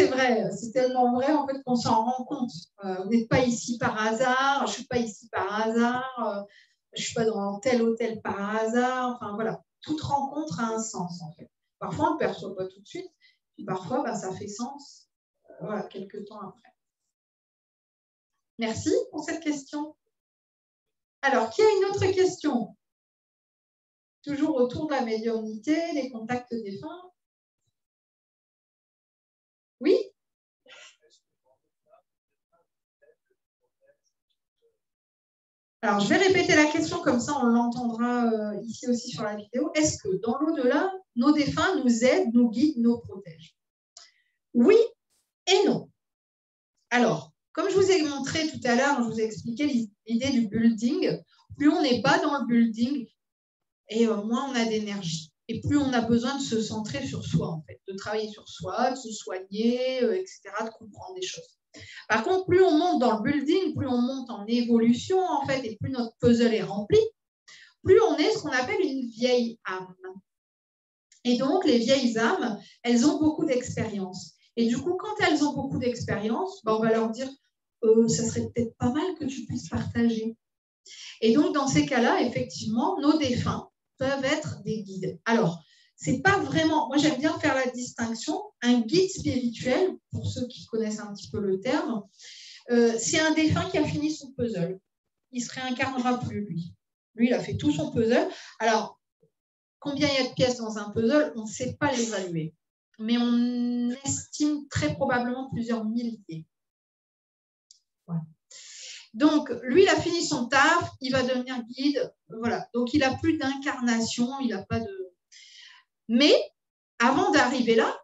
vrai, c'est tellement vrai en fait qu'on s'en rend compte. Vous n'êtes pas ici par hasard, je ne suis pas ici par hasard, je ne suis pas dans tel hôtel par hasard. Enfin voilà, toute rencontre a un sens en fait. Parfois on ne le perçoit pas tout de suite, puis parfois ça fait sens voilà, quelques temps après. Merci pour cette question. Alors, qui a une autre question? Toujours autour de la médiumnité, les contacts défunts. Oui? Alors, je vais répéter la question, comme ça on l'entendra ici aussi sur la vidéo. Est-ce que dans l'au-delà, nos défunts nous aident, nous guident, nous protègent? Oui et non. Alors, comme je vous ai montré tout à l'heure, je vous ai expliqué l'idée du building. Plus on n'est pas dans le building, et moins on a d'énergie. Et plus on a besoin de se centrer sur soi, en fait, de travailler sur soi, de se soigner, etc., de comprendre des choses. Par contre, plus on monte dans le building, plus on monte en évolution, en fait, et plus notre puzzle est rempli, plus on est ce qu'on appelle une vieille âme. Et donc, les vieilles âmes, elles ont beaucoup d'expérience. Et du coup, quand elles ont beaucoup d'expérience, on va leur dire ça serait peut-être pas mal que tu puisses partager. Et donc, dans ces cas-là, effectivement, nos défunts peuvent être des guides. Alors, c'est pas vraiment, moi j'aime bien faire la distinction, un guide spirituel, pour ceux qui connaissent un petit peu le terme, c'est un défunt qui a fini son puzzle. Il ne se réincarnera plus, lui. Lui, il a fait tout son puzzle. Alors, combien il y a de pièces dans un puzzle, on ne sait pas l'évaluer. Mais on estime très probablement plusieurs milliers. Voilà. Donc, lui, il a fini son taf, il va devenir guide. Voilà. Donc, il n'a plus d'incarnation, il n'a pas de... Mais, avant d'arriver là,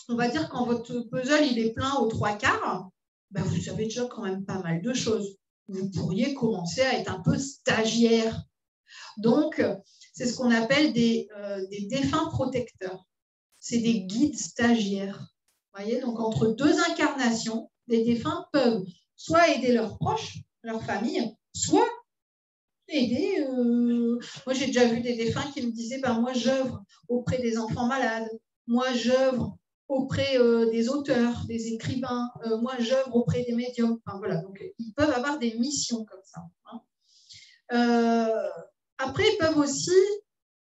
on va dire quand votre puzzle, il est plein aux 3/4, vous savez déjà quand même pas mal de choses. Vous pourriez commencer à être un peu stagiaire. Donc, c'est ce qu'on appelle des défunts protecteurs. C'est des guides stagiaires. Vous voyez, donc entre deux incarnations, les défunts peuvent soit aider leurs proches, leur famille, soit aider... Moi, j'ai déjà vu des défunts qui me disaient moi, j'œuvre auprès des enfants malades. Moi, j'œuvre auprès des auteurs, des écrivains. Moi, j'œuvre auprès des médiums. Enfin, voilà, donc ils peuvent avoir des missions comme ça. Hein. Après, ils peuvent aussi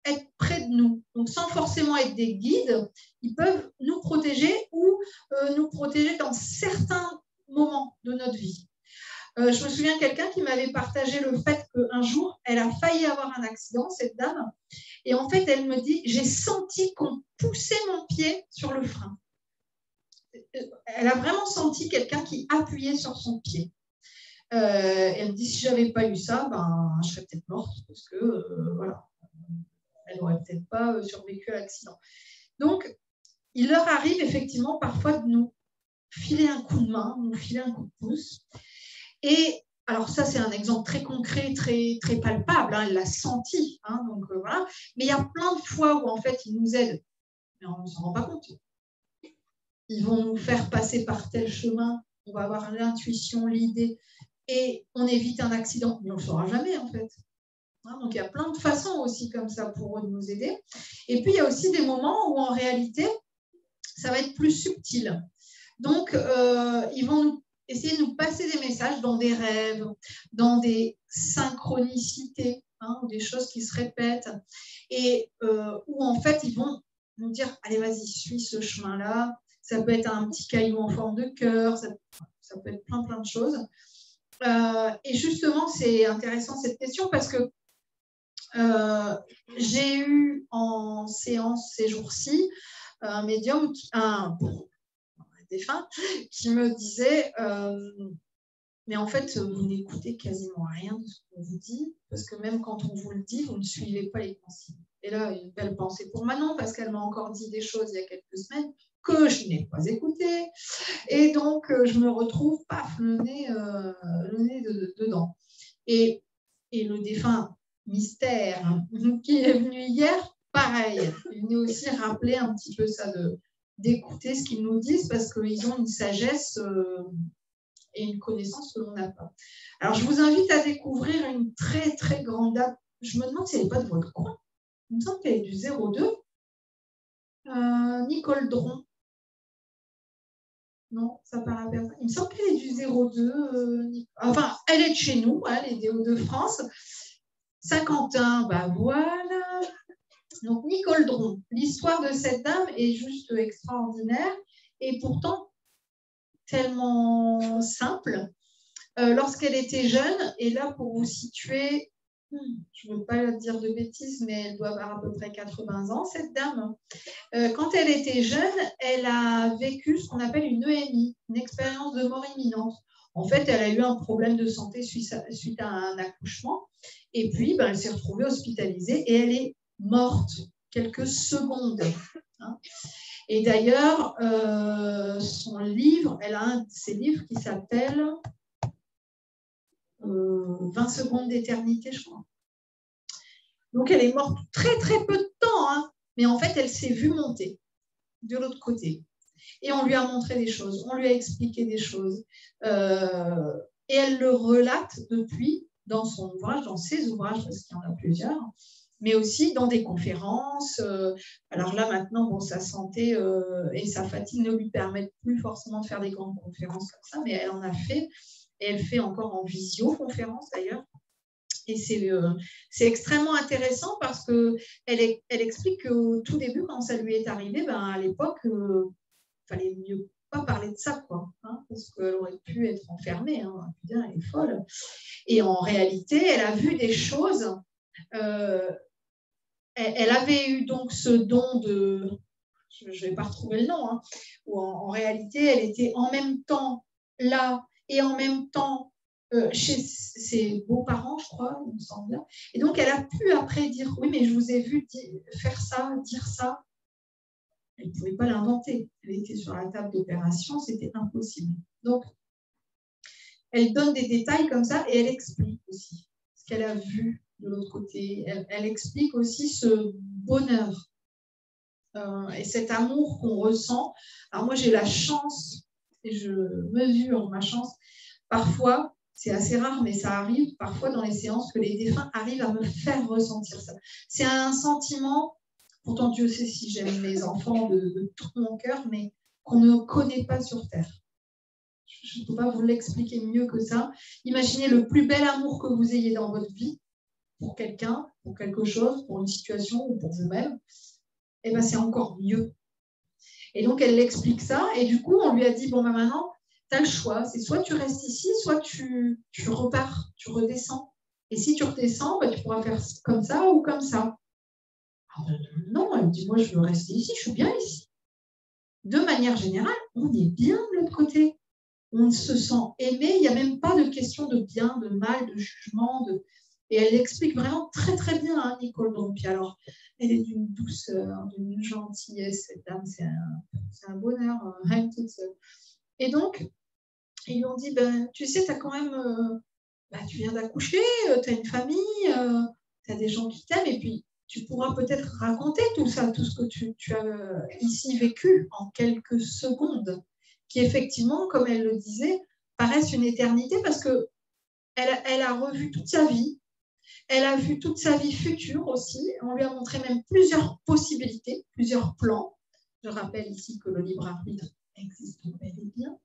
être près de nous. Donc, sans forcément être des guides, ils peuvent nous protéger ou nous protéger dans certains moments de notre vie. Je me souviens de quelqu'un qui m'avait partagé le fait qu'un jour, elle a failli avoir un accident, cette dame, et en fait, elle me dit, j'ai senti qu'on poussait mon pied sur le frein. Elle a vraiment senti quelqu'un qui appuyait sur son pied. Elle me dit, si je n'avais pas eu ça, je serais peut-être morte, parce que, voilà, elle n'aurait peut-être pas survécu à l'accident. Donc, il leur arrive effectivement parfois de nous filer un coup de main, nous filer un coup de pouce. Et alors ça, c'est un exemple très concret, très, très palpable, hein, elle l'a senti. Hein, donc, voilà. Mais il y a plein de fois où, en fait, ils nous aident, mais on ne s'en rend pas compte. Ils vont nous faire passer par tel chemin, on va avoir l'intuition, l'idée, et on évite un accident, mais on ne le saura jamais, en fait. Hein, donc, il y a plein de façons aussi comme ça pour eux de nous aider. Et puis, il y a aussi des moments où, en réalité, ça va être plus subtil. Donc, ils vont essayer de nous passer des messages dans des rêves, dans des synchronicités, hein, des choses qui se répètent, et où en fait, ils vont nous dire, allez, vas-y, suis ce chemin-là. Ça peut être un petit caillou en forme de cœur, ça peut être plein de choses. Et justement, c'est intéressant cette question parce que j'ai eu en séance ces jours-ci un médium, un défunt, qui me disait mais en fait, vous n'écoutez quasiment rien de ce qu'on vous dit, parce que même quand on vous le dit, vous ne suivez pas les consignes. Et là, une belle pensée pour Manon, parce qu'elle m'a encore dit des choses il y a quelques semaines que je n'ai pas écoutées. Et donc, je me retrouve, paf, le nez dedans. Et le défunt mystère qui est venu hier, pareil, il venait aussi rappeler un petit peu ça, d'écouter ce qu'ils nous disent, parce qu'ils ont une sagesse et une connaissance que l'on n'a pas. Alors, je vous invite à découvrir une très, très grande dame. Je me demande si elle n'est pas de votre coin. Il me semble qu'elle est du 02. Nicole Dron. Non, ça paraît personne. Il me semble qu'elle est du 02. Enfin, elle est de chez nous, hein, elle est des Hauts-de-France. Saint-Quentin, bah voilà. Donc, Nicole Dron. L'histoire de cette dame est juste extraordinaire et pourtant tellement simple. Lorsqu'elle était jeune, et là pour vous situer, je ne veux pas dire de bêtises, mais elle doit avoir à peu près 80 ans, cette dame. Quand elle était jeune, elle a vécu ce qu'on appelle une EMI, une expérience de mort imminente. En fait, elle a eu un problème de santé suite à un accouchement, et puis elle s'est retrouvée hospitalisée et elle est morte quelques secondes. Hein. Et d'ailleurs, son livre, elle a un de ses livres qui s'appelle 20 secondes d'éternité, je crois. Donc, elle est morte très, très peu de temps, hein, mais en fait, elle s'est vue monter de l'autre côté. Et on lui a montré des choses, on lui a expliqué des choses. Et elle le relate depuis dans son ouvrage, dans ses ouvrages, parce qu'il y en a plusieurs, mais aussi dans des conférences. Alors là, maintenant, bon, sa santé et sa fatigue ne lui permettent plus forcément de faire des grandes conférences comme ça, mais elle en a fait. Et elle fait encore en visioconférence d'ailleurs. Et c'est extrêmement intéressant parce qu'elle explique qu'au tout début, quand ça lui est arrivé, à l'époque, il fallait mieux pas parler de ça, quoi, hein, parce qu'elle aurait pu être enfermée. Hein, putain, elle est folle. Et en réalité, elle a vu des choses. Elle avait eu donc ce don de, je ne vais pas retrouver le nom, hein, où en réalité, elle était en même temps là et en même temps chez ses beaux-parents, je crois, il me semble bien. Et donc, elle a pu après dire, oui, mais je vous ai vu faire ça, dire ça. Elle ne pouvait pas l'inventer. Elle était sur la table d'opération, c'était impossible. Donc, elle donne des détails comme ça et elle explique aussi ce qu'elle a vu de l'autre côté. Elle explique aussi ce bonheur et cet amour qu'on ressent. Alors moi, j'ai la chance, et je mesure ma chance, parfois, c'est assez rare, mais ça arrive parfois dans les séances que les défunts arrivent à me faire ressentir ça. C'est un sentiment, pourtant Dieu sait si j'aime mes enfants de tout mon cœur, mais qu'on ne connaît pas sur Terre. Je ne peux pas vous l'expliquer mieux que ça. Imaginez le plus bel amour que vous ayez dans votre vie pour quelqu'un, pour quelque chose, pour une situation ou pour vous-même. Eh bien, c'est encore mieux. Et donc, elle l'explique ça. Et du coup, on lui a dit, bon, maintenant, tu as le choix. C'est soit tu restes ici, soit tu repars, tu redescends. Et si tu redescends, tu pourras faire comme ça ou comme ça. Alors, non, elle me dit, moi, je veux rester ici, je suis bien ici. De manière générale, on est bien de l'autre côté. On se sent aimé. Il n'y a même pas de question de bien, de mal, de jugement. Et elle l'explique vraiment très, très bien, hein, Nicole Dron. Puis alors, elle est d'une douceur, d'une gentillesse, cette dame, c'est un bonheur, rien toute seule. Et donc, ils lui ont dit, tu sais, tu as quand même bah, tu viens d'accoucher, tu as une famille, tu as des gens qui t'aiment, et puis tu pourras peut-être raconter tout ça, tout ce que tu as ici vécu en quelques secondes, qui effectivement, comme elle le disait, paraissent une éternité parce qu'elle a revu toute sa vie, elle a vu toute sa vie future aussi, on lui a montré même plusieurs possibilités, plusieurs plans. Je rappelle ici que le libre arbitre existe bel et bien.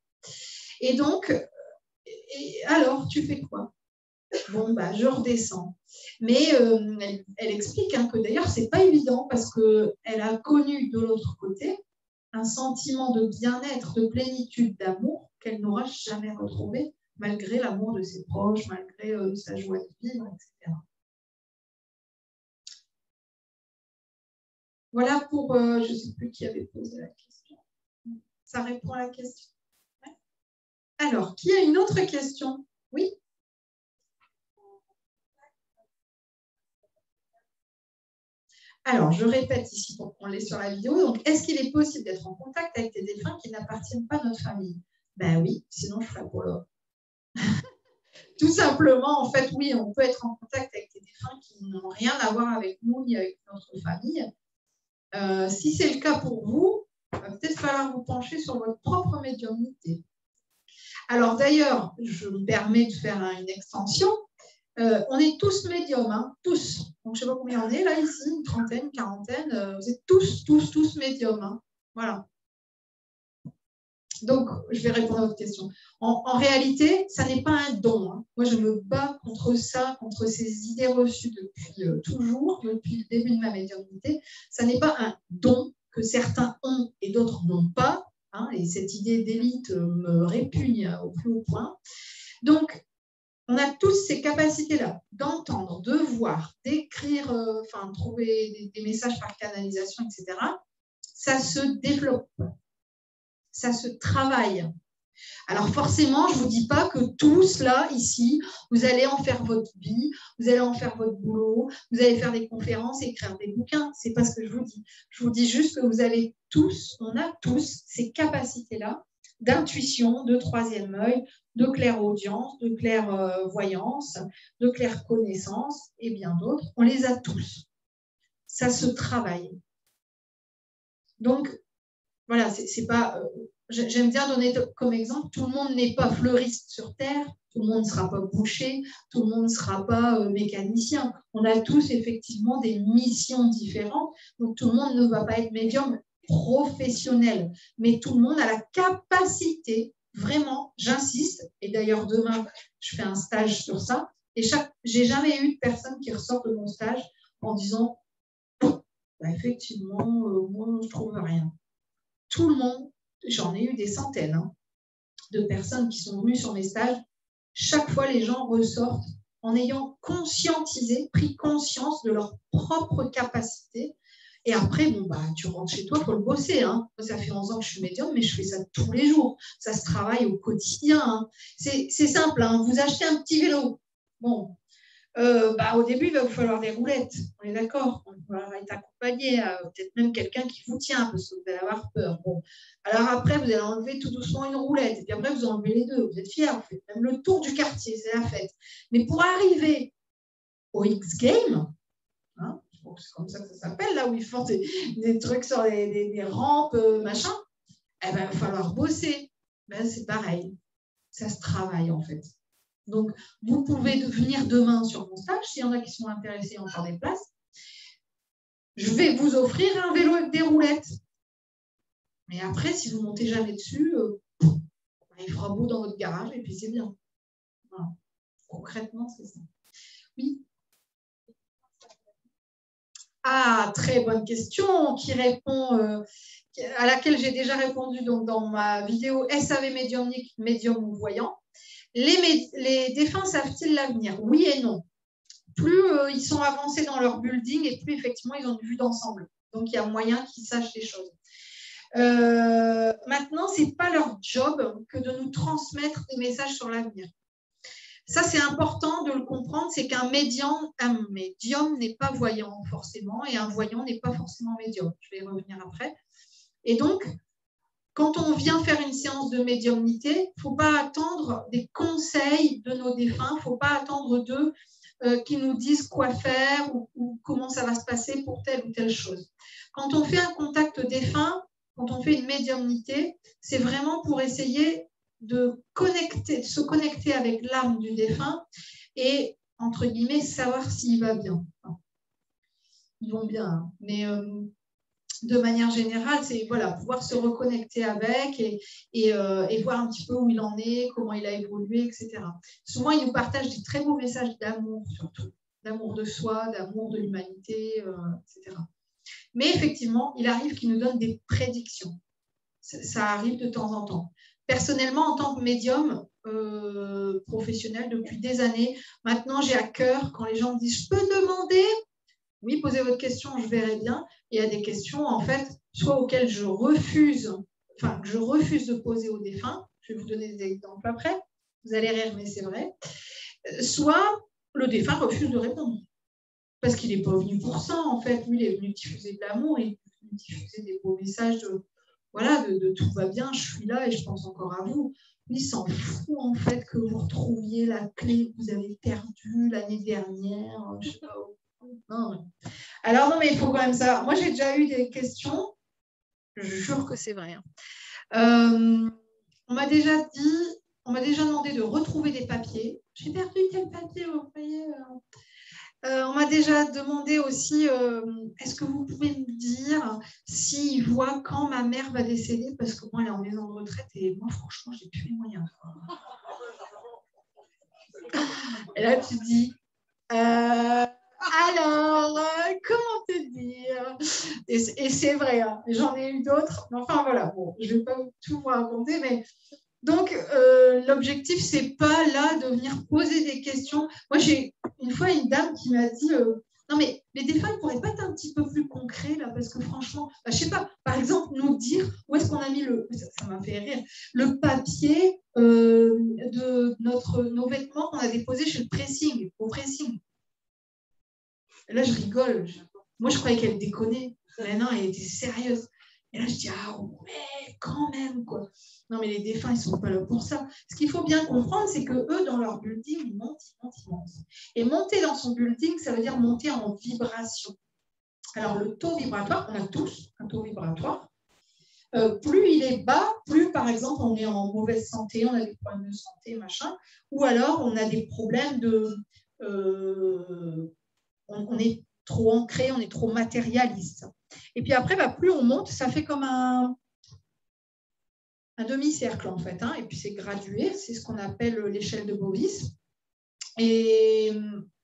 Et donc, alors, tu fais quoi? Bon, bah, je redescends. Mais elle explique que d'ailleurs, ce n'est pas évident parce qu'elle a connu de l'autre côté un sentiment de bien-être, de plénitude, d'amour qu'elle n'aura jamais retrouvé, malgré l'amour de ses proches, malgré sa joie de vivre, etc. Voilà pour, je ne sais plus qui avait posé la question. Ça répond à la question. Ouais. Alors, qui a une autre question? Oui? Alors, je répète ici pour qu'on l'ait sur la vidéo. Donc, est-ce qu'il est possible d'être en contact avec des défunts qui n'appartiennent pas à notre famille? Ben oui, sinon je ferais pour l'autre. Tout simplement, en fait, oui, on peut être en contact avec des défunts qui n'ont rien à voir avec nous ni avec notre famille. Si c'est le cas pour vous, il va peut-être falloir vous pencher sur votre propre médiumnité. Alors d'ailleurs, je me permets de faire une extension. On est tous médiums, hein, tous. Donc, je ne sais pas combien on est là, ici, une trentaine, une quarantaine. Vous êtes tous médiums. Hein. Voilà. Donc, je vais répondre à votre question. En réalité, ça n'est pas un don. Hein. Moi, je me bats contre ça, contre ces idées reçues depuis toujours, depuis le début de ma médiumnité. Ça n'est pas un don que certains ont et d'autres n'ont pas. Hein, et cette idée d'élite me répugne au plus haut point. Donc, on a tous ces capacités-là d'entendre, de voir, d'écrire, trouver des messages par canalisation, etc. Ça se développe, ça se travaille. Alors forcément, je ne vous dis pas que tous, là, ici, vous allez en faire votre vie, vous allez en faire votre boulot, vous allez faire des conférences, écrire des bouquins. Ce n'est pas ce que je vous dis. Je vous dis juste que vous allez tous, on a tous ces capacités-là d'intuition, de troisième œil, de clairaudience, de clairvoyance, de clairconnaissance et bien d'autres. On les a tous. Ça se travaille. Donc, voilà, c'est pas... J'aime bien donner comme exemple, tout le monde n'est pas fleuriste sur Terre, tout le monde ne sera pas boucher, tout le monde ne sera pas mécanicien. On a tous effectivement des missions différentes, donc tout le monde ne va pas être médium professionnel, mais tout le monde a la capacité, vraiment, j'insiste, et d'ailleurs demain, je fais un stage sur ça, et j'ai jamais eu de personne qui ressort de mon stage en disant bah, effectivement, moi, je trouve rien. Tout le monde, j'en ai eu des centaines de personnes qui sont venues sur mes stages. Chaque fois, les gens ressortent en ayant conscientisé, pris conscience de leur propre capacité. Et après, bon, bah, tu rentres chez toi, il faut le bosser. Hein. Ça fait 11 ans que je suis médium, mais je fais ça tous les jours. Ça se travaille au quotidien. Hein. C'est simple. Hein. Vous achetez un petit vélo. Bon, au début, il va vous falloir des roulettes. On est d'accord. On va être accompagné, peut-être même quelqu'un qui vous tient parce que vous allez avoir peur. Bon. Alors après, vous allez enlever tout doucement une roulette. Et puis après, vous enlevez les deux. Vous êtes fiers. Vous faites même le tour du quartier. C'est la fête. Mais pour arriver au X-Game, hein, c'est comme ça que ça s'appelle, là où ils font des trucs sur des rampes, machin, il va falloir bosser. Ben, c'est pareil. Ça se travaille, en fait. Donc, vous pouvez venir demain sur mon stage, s'il y en a qui sont intéressés, encore des places. Je vais vous offrir un vélo avec des roulettes. Mais après, si vous ne montez jamais dessus, il fera beau dans votre garage et puis c'est bien. Voilà. Concrètement, c'est ça. Oui. Ah, très bonne question qui répond, à laquelle j'ai déjà répondu donc, dans ma vidéo SAV médiumnique, médium ou voyant. Les défunts savent-ils l'avenir? Oui et non. Plus ils sont avancés dans leur building et plus effectivement ils ont une vue d'ensemble. Donc il y a moyen qu'ils sachent les choses. Maintenant, ce n'est pas leur job que de nous transmettre des messages sur l'avenir. Ça, c'est important de le comprendre, c'est qu'un médium n'est pas voyant forcément et un voyant n'est pas forcément médium. Je vais y revenir après. Et donc, quand on vient faire une séance de médiumnité, il ne faut pas attendre des conseils de nos défunts, il ne faut pas attendre d'eux qui nous disent quoi faire ou comment ça va se passer pour telle ou telle chose. Quand on fait un contact défunt, quand on fait une médiumnité, c'est vraiment pour essayer de se connecter avec l'âme du défunt et, entre guillemets, savoir s'il va bien. Enfin, ils vont bien, hein. Mais de manière générale, c'est voilà, pouvoir se reconnecter avec et voir un petit peu où il en est, comment il a évolué, etc. Souvent, il nous partage des très beaux messages d'amour, surtout, d'amour de soi, d'amour de l'humanité, etc. Mais effectivement, il arrive qu'il nous donne des prédictions. Ça arrive de temps en temps. Personnellement, en tant que médium professionnel depuis des années, maintenant, j'ai à cœur, quand les gens me disent « je peux demander ?» Oui, posez votre question, je verrai bien. Il y a des questions, en fait, soit auxquelles je refuse de poser aux défunts. Je vais vous donner des exemples après. Vous allez rire, mais c'est vrai. Soit le défunt refuse de répondre. Parce qu'il n'est pas venu pour ça, en fait. Lui, il est venu diffuser de l'amour, il est venu diffuser des beaux messages de tout va bien, je suis là et je pense encore à vous. Lui, il s'en fout, en fait, que vous retrouviez la clé que vous avez perdue l'année dernière. Je sais pas où. Non. Alors, non, mais il faut quand même ça. Moi, j'ai déjà eu des questions. Je jure que c'est vrai. On m'a déjà demandé de retrouver des papiers. J'ai perdu quel papier, vous voyez on m'a déjà demandé aussi, est-ce que vous pouvez me dire s'il voit quand ma mère va décéder, parce que moi, elle est en maison de retraite et moi, franchement, j'ai plus les moyens. Et là, tu dis, alors, comment te dire? Et c'est vrai, hein, j'en ai eu d'autres. Enfin, voilà, bon, je ne vais pas tout vous raconter, mais donc, l'objectif, ce n'est pas là de venir poser des questions. Moi, j'ai une fois une dame qui m'a dit non, mais les défunts ne pourraient pas être un petit peu plus concrets, là, parce que franchement, je ne sais pas, par exemple, nous dire où est-ce qu'on a mis ça m'a fait rire, le papier de nos vêtements qu'on a déposés chez le pressing, au pressing. Et là, je rigole. Moi, je croyais qu'elle déconnait. Mais non, elle était sérieuse. Et là, je dis, ah ouais, quand même, quoi. Non, mais les défunts, ils ne sont pas là pour ça. Ce qu'il faut bien comprendre, c'est qu'eux, dans leur building, ils montent. Et monter dans son building, ça veut dire monter en vibration. Alors, le taux vibratoire, on a tous un taux vibratoire. Plus il est bas, plus, par exemple, on est en mauvaise santé, on a des problèmes de santé, machin. Ou alors, on a des problèmes de... on est trop ancré, on est trop matérialiste. Et puis après, plus on monte, ça fait comme un demi-cercle en fait, hein, et puis c'est gradué, c'est ce qu'on appelle l'échelle de Bovis. Et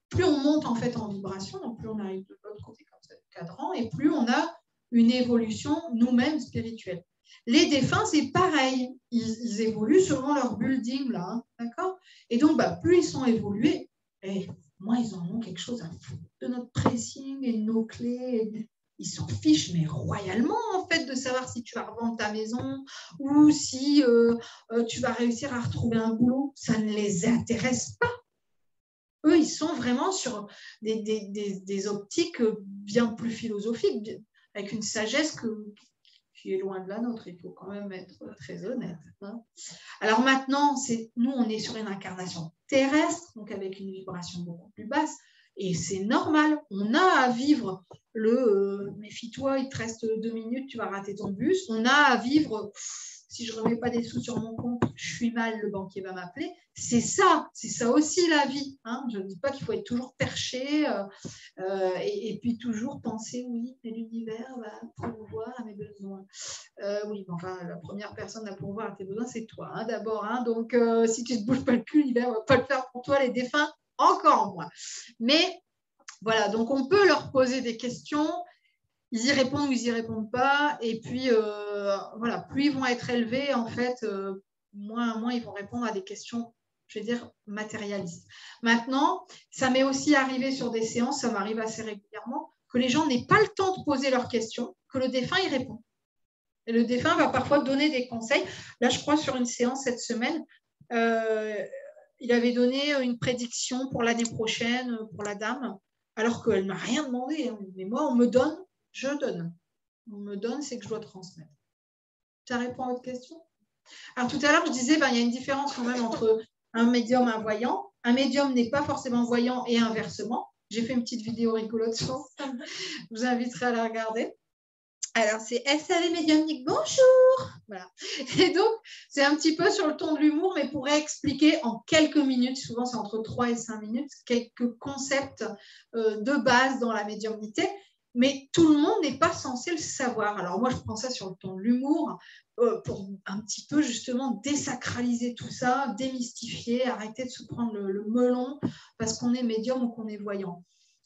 plus on monte en fait en vibration, donc plus on arrive de l'autre côté comme ça du cadran, et plus on a une évolution nous-mêmes spirituelle. Les défunts, c'est pareil, ils évoluent selon leur building là, hein, d'accord? Et donc plus ils sont évolués, et moins ils en ont quelque chose à foutre de notre pressing et de nos clés. Ils s'en fichent, mais royalement, en fait, de savoir si tu vas revendre ta maison ou si tu vas réussir à retrouver un boulot. Ça ne les intéresse pas. Eux, ils sont vraiment sur des optiques bien plus philosophiques, avec une sagesse qui est loin de la nôtre. Il faut quand même être très honnête. Hein. Alors maintenant, nous, on est sur une incarnation terrestre, donc avec une vibration beaucoup plus basse. Et c'est normal, on a à vivre méfie-toi, il te reste 2 minutes, tu vas rater ton bus. On a à vivre, si je ne remets pas des sous sur mon compte, je suis mal, le banquier va m'appeler. C'est ça aussi la vie. Hein. Je ne dis pas qu'il faut être toujours perché et puis toujours penser, oui, mais l'univers va pourvoir à mes besoins. Oui, enfin, la première personne à pourvoir à tes besoins, c'est toi, hein, d'abord. Hein. Donc, si tu ne te bouges pas le cul, l'univers ne va pas le faire pour toi, les défunts, encore moins. Mais voilà, donc on peut leur poser des questions, ils y répondent ou ils n'y répondent pas, et puis voilà, plus ils vont être élevés, en fait, moins ils vont répondre à des questions, je vais dire, matérialistes. Maintenant, ça m'est aussi arrivé sur des séances, ça m'arrive assez régulièrement, que les gens n'aient pas le temps de poser leurs questions, que le défunt y répond. Et le défunt va parfois donner des conseils. Là, je crois, sur une séance cette semaine, il avait donné une prédiction pour l'année prochaine pour la dame, alors qu'elle ne m'a rien demandé. Mais moi, on me donne, je donne. On me donne, c'est que je dois transmettre. Ça répond à votre question? Alors, tout à l'heure, je disais, il y a une différence quand même entre un médium et un voyant. Un médium n'est pas forcément voyant et inversement. J'ai fait une petite vidéo rigolote sur ça. Je vous inviterai à la regarder. Alors, c'est SAV médiumnique, bonjour. Voilà. Et donc, c'est un petit peu sur le ton de l'humour, mais pour expliquer en quelques minutes, souvent c'est entre 3 et 5 minutes, quelques concepts de base dans la médiumnité. Mais tout le monde n'est pas censé le savoir. Alors moi, je prends ça sur le ton de l'humour pour un petit peu justement désacraliser tout ça, démystifier, arrêter de se prendre le melon parce qu'on est médium ou qu'on est voyant.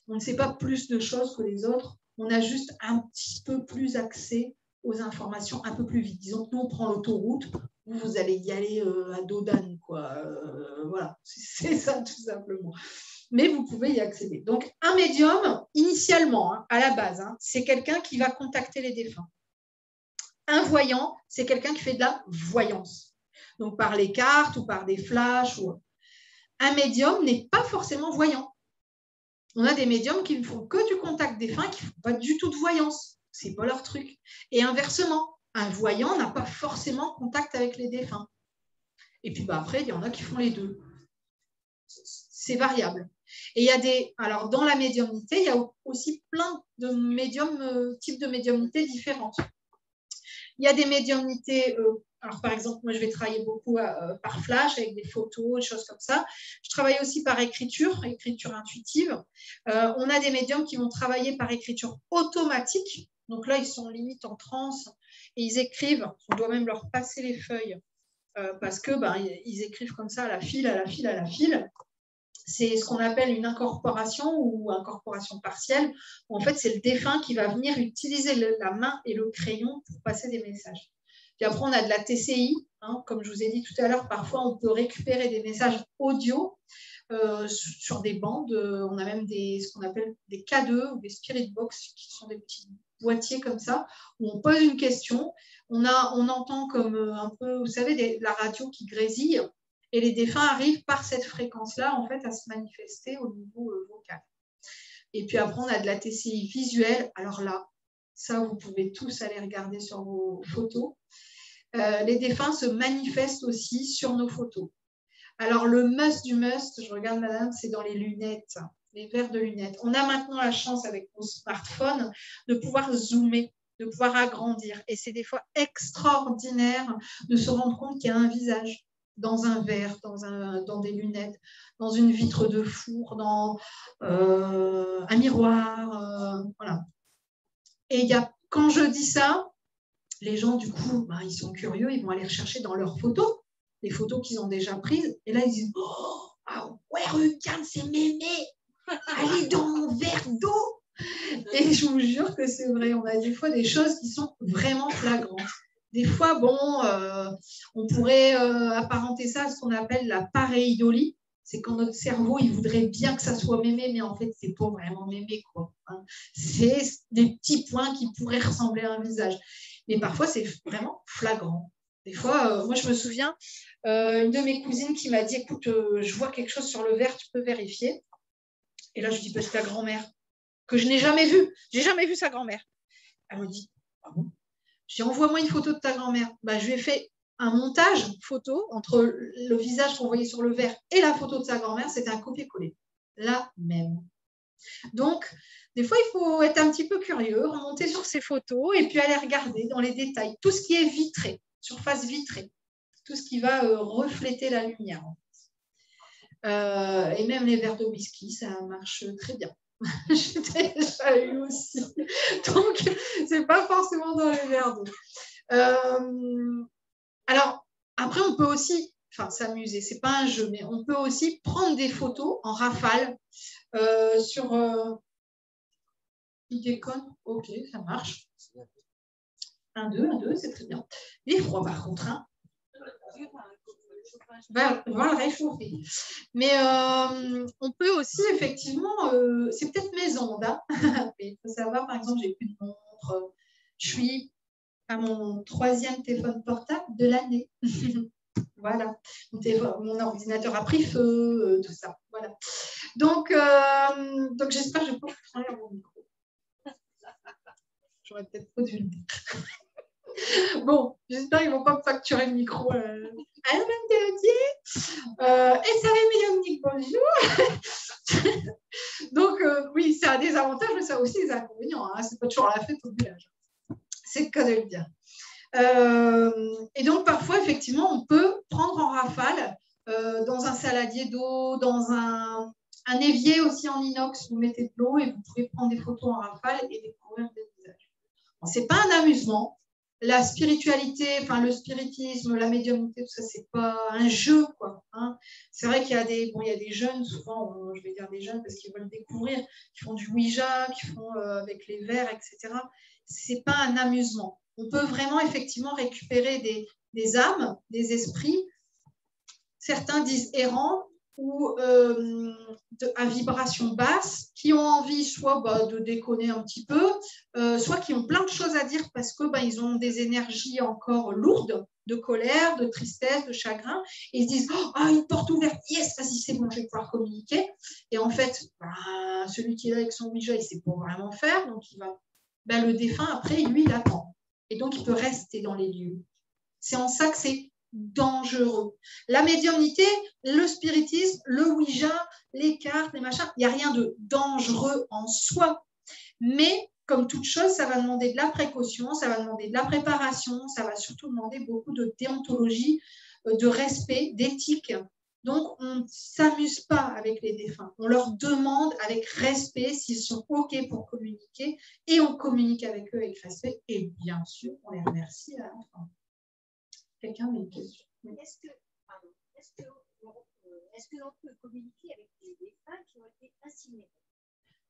On ne sait pas plus de choses que les autres. On a juste un petit peu plus accès aux informations un peu plus vite. Disons que nous, on prend l'autoroute, vous allez y aller à dos d'âne, quoi. Voilà, c'est ça tout simplement. Mais vous pouvez y accéder. Donc, un médium, initialement, à la base, c'est quelqu'un qui va contacter les défunts. Un voyant, c'est quelqu'un qui fait de la voyance. Donc, par les cartes ou par des flashs. Un médium n'est pas forcément voyant. On a des médiums qui ne font que du contact défunt, qui ne font pas du tout de voyance. Ce n'est pas leur truc. Et inversement, un voyant n'a pas forcément contact avec les défunts. Et puis après, il y en a qui font les deux. C'est variable. Et il y a des. Alors, dans la médiumnité, il y a aussi plein de médiums, types de médiumnité différentes. Il y a des médiumnités. Alors, par exemple, moi, je vais travailler beaucoup par flash, avec des photos, des choses comme ça. Je travaille aussi par écriture intuitive. On a des médiums qui vont travailler par écriture automatique. Donc là, ils sont limite en transe et ils écrivent. On doit même leur passer les feuilles parce que ils écrivent comme ça à la file, à la file, à la file. C'est ce qu'on appelle une incorporation ou incorporation partielle. En fait, c'est le défunt qui va venir utiliser la main et le crayon pour passer des messages. Puis après, on a de la TCI. Comme je vous ai dit tout à l'heure, parfois, on peut récupérer des messages audio sur des bandes. On a même ce qu'on appelle des K2 ou des spirit box, qui sont des petits boîtiers comme ça, où on pose une question. On entend comme un peu, vous savez, la radio qui grésille. Et les défunts arrivent par cette fréquence-là, en fait, à se manifester au niveau vocal. Et puis après, on a de la TCI visuelle. Alors là, ça, vous pouvez tous aller regarder sur vos photos. Les défunts se manifestent aussi sur nos photos. Alors, le must du must, je regarde madame, c'est dans les lunettes, les verres de lunettes. On a maintenant la chance, avec nos smartphones, de pouvoir zoomer, de pouvoir agrandir. Et c'est des fois extraordinaire de se rendre compte qu'il y a un visage dans un verre, dans des lunettes, dans une vitre de four, dans un miroir. Voilà. Et quand je dis ça, les gens, du coup, ils sont curieux, ils vont aller rechercher dans leurs photos, les photos qu'ils ont déjà prises. Et là, ils disent, oh, ah ouais, regarde, c'est mémé, elle est dans mon verre d'eau. Et je vous jure que c'est vrai, on a des fois des choses qui sont vraiment flagrantes. Des fois, on pourrait apparenter ça à ce qu'on appelle la pareidolie. C'est quand notre cerveau, il voudrait bien que ça soit mémé, mais en fait, c'est pas vraiment mémé, quoi. C'est des petits points qui pourraient ressembler à un visage. Mais parfois, c'est vraiment flagrant. Des fois, moi, je me souviens, une de mes cousines qui m'a dit, écoute, je vois quelque chose sur le verre, tu peux vérifier. Et là, je dis, c'est ta grand-mère, que je n'ai jamais vue. J'ai jamais vu sa grand-mère. Elle me dit, ah bon? Je dis, envoie-moi une photo de ta grand-mère. Je lui ai fait un montage photo entre le visage qu'on voyait sur le verre et la photo de sa grand-mère. C'était un copier-coller. La même. Donc, des fois, il faut être un petit peu curieux, remonter sur ces photos et puis aller regarder dans les détails. Tout ce qui est vitré, surface vitrée. Tout ce qui va refléter la lumière. Et même les verres de whisky, ça marche très bien. J'ai déjà eu aussi. Donc, c'est pas forcément dans les verres d'eau. Alors, après, on peut aussi s'amuser. C'est pas un jeu, mais on peut aussi prendre des photos en rafale sur Icon. Ok, ça marche. 1, 2, c'est très bien. Il est froid par contre. Va le réchauffer. Mais on peut aussi, effectivement, c'est peut-être mes ondes. Il faut savoir, par exemple, j'ai plus de montre. Je suis à mon 3e téléphone portable de l'année. Voilà. Mon ordinateur a pris feu, tout ça. Voilà. Donc j'espère que je vais pas prendre mon micro. J'aurais peut-être pas dû le dire. Bon, J'espère qu'ils ne vont pas me facturer le micro. Allô, Mme Théodier, SAV Médiumnique, bonjour. Donc, oui, ça a des avantages, mais ça a aussi des inconvénients. Hein. C'est pas toujours la fête au village. C'est le cas de le dire. Et donc, parfois, effectivement, on peut prendre en rafale dans un saladier d'eau, dans un évier aussi en inox, vous mettez de l'eau et vous pouvez prendre des photos en rafale et découvrir des visages. Bon, ce n'est pas un amusement. La spiritualité, enfin le spiritisme, la médiumnité, tout ça, c'est pas un jeu, quoi. Hein. C'est vrai qu'il y a des jeunes, souvent, je vais dire des jeunes parce qu'ils veulent découvrir, qui font du Ouija, qui font avec les verres, etc. C'est pas un amusement. On peut vraiment effectivement récupérer des âmes, des esprits. Certains disent errants ou à vibration basse, qui ont envie soit de déconner un petit peu, soit qui ont plein de choses à dire parce que ils ont des énergies encore lourdes, de colère, de tristesse, de chagrin, et ils se disent « Ah, une porte ouverte, yes, vas-y, c'est bon, je vais pouvoir communiquer. » Et en fait, celui qui est là avec son Ouija, il ne sait pas vraiment faire, donc il va... le défunt, après, lui, il attend. Et donc, il peut rester dans les lieux. C'est en ça que c'est dangereux. La médiumnité, le spiritisme, le Ouija, les cartes, les machins, il n'y a rien de dangereux en soi. Mais, comme toute chose, ça va demander de la précaution, ça va demander de la préparation, ça va surtout demander beaucoup de déontologie, de respect, d'éthique. Donc, on ne s'amuse pas avec les défunts. On leur demande avec respect s'ils sont OK pour communiquer et on communique avec eux avec respect. Et bien sûr, on les remercie à la fin. Quelqu'un a une question? Est-ce que l'on peut communiquer avec des défunts qui ont été incinérés?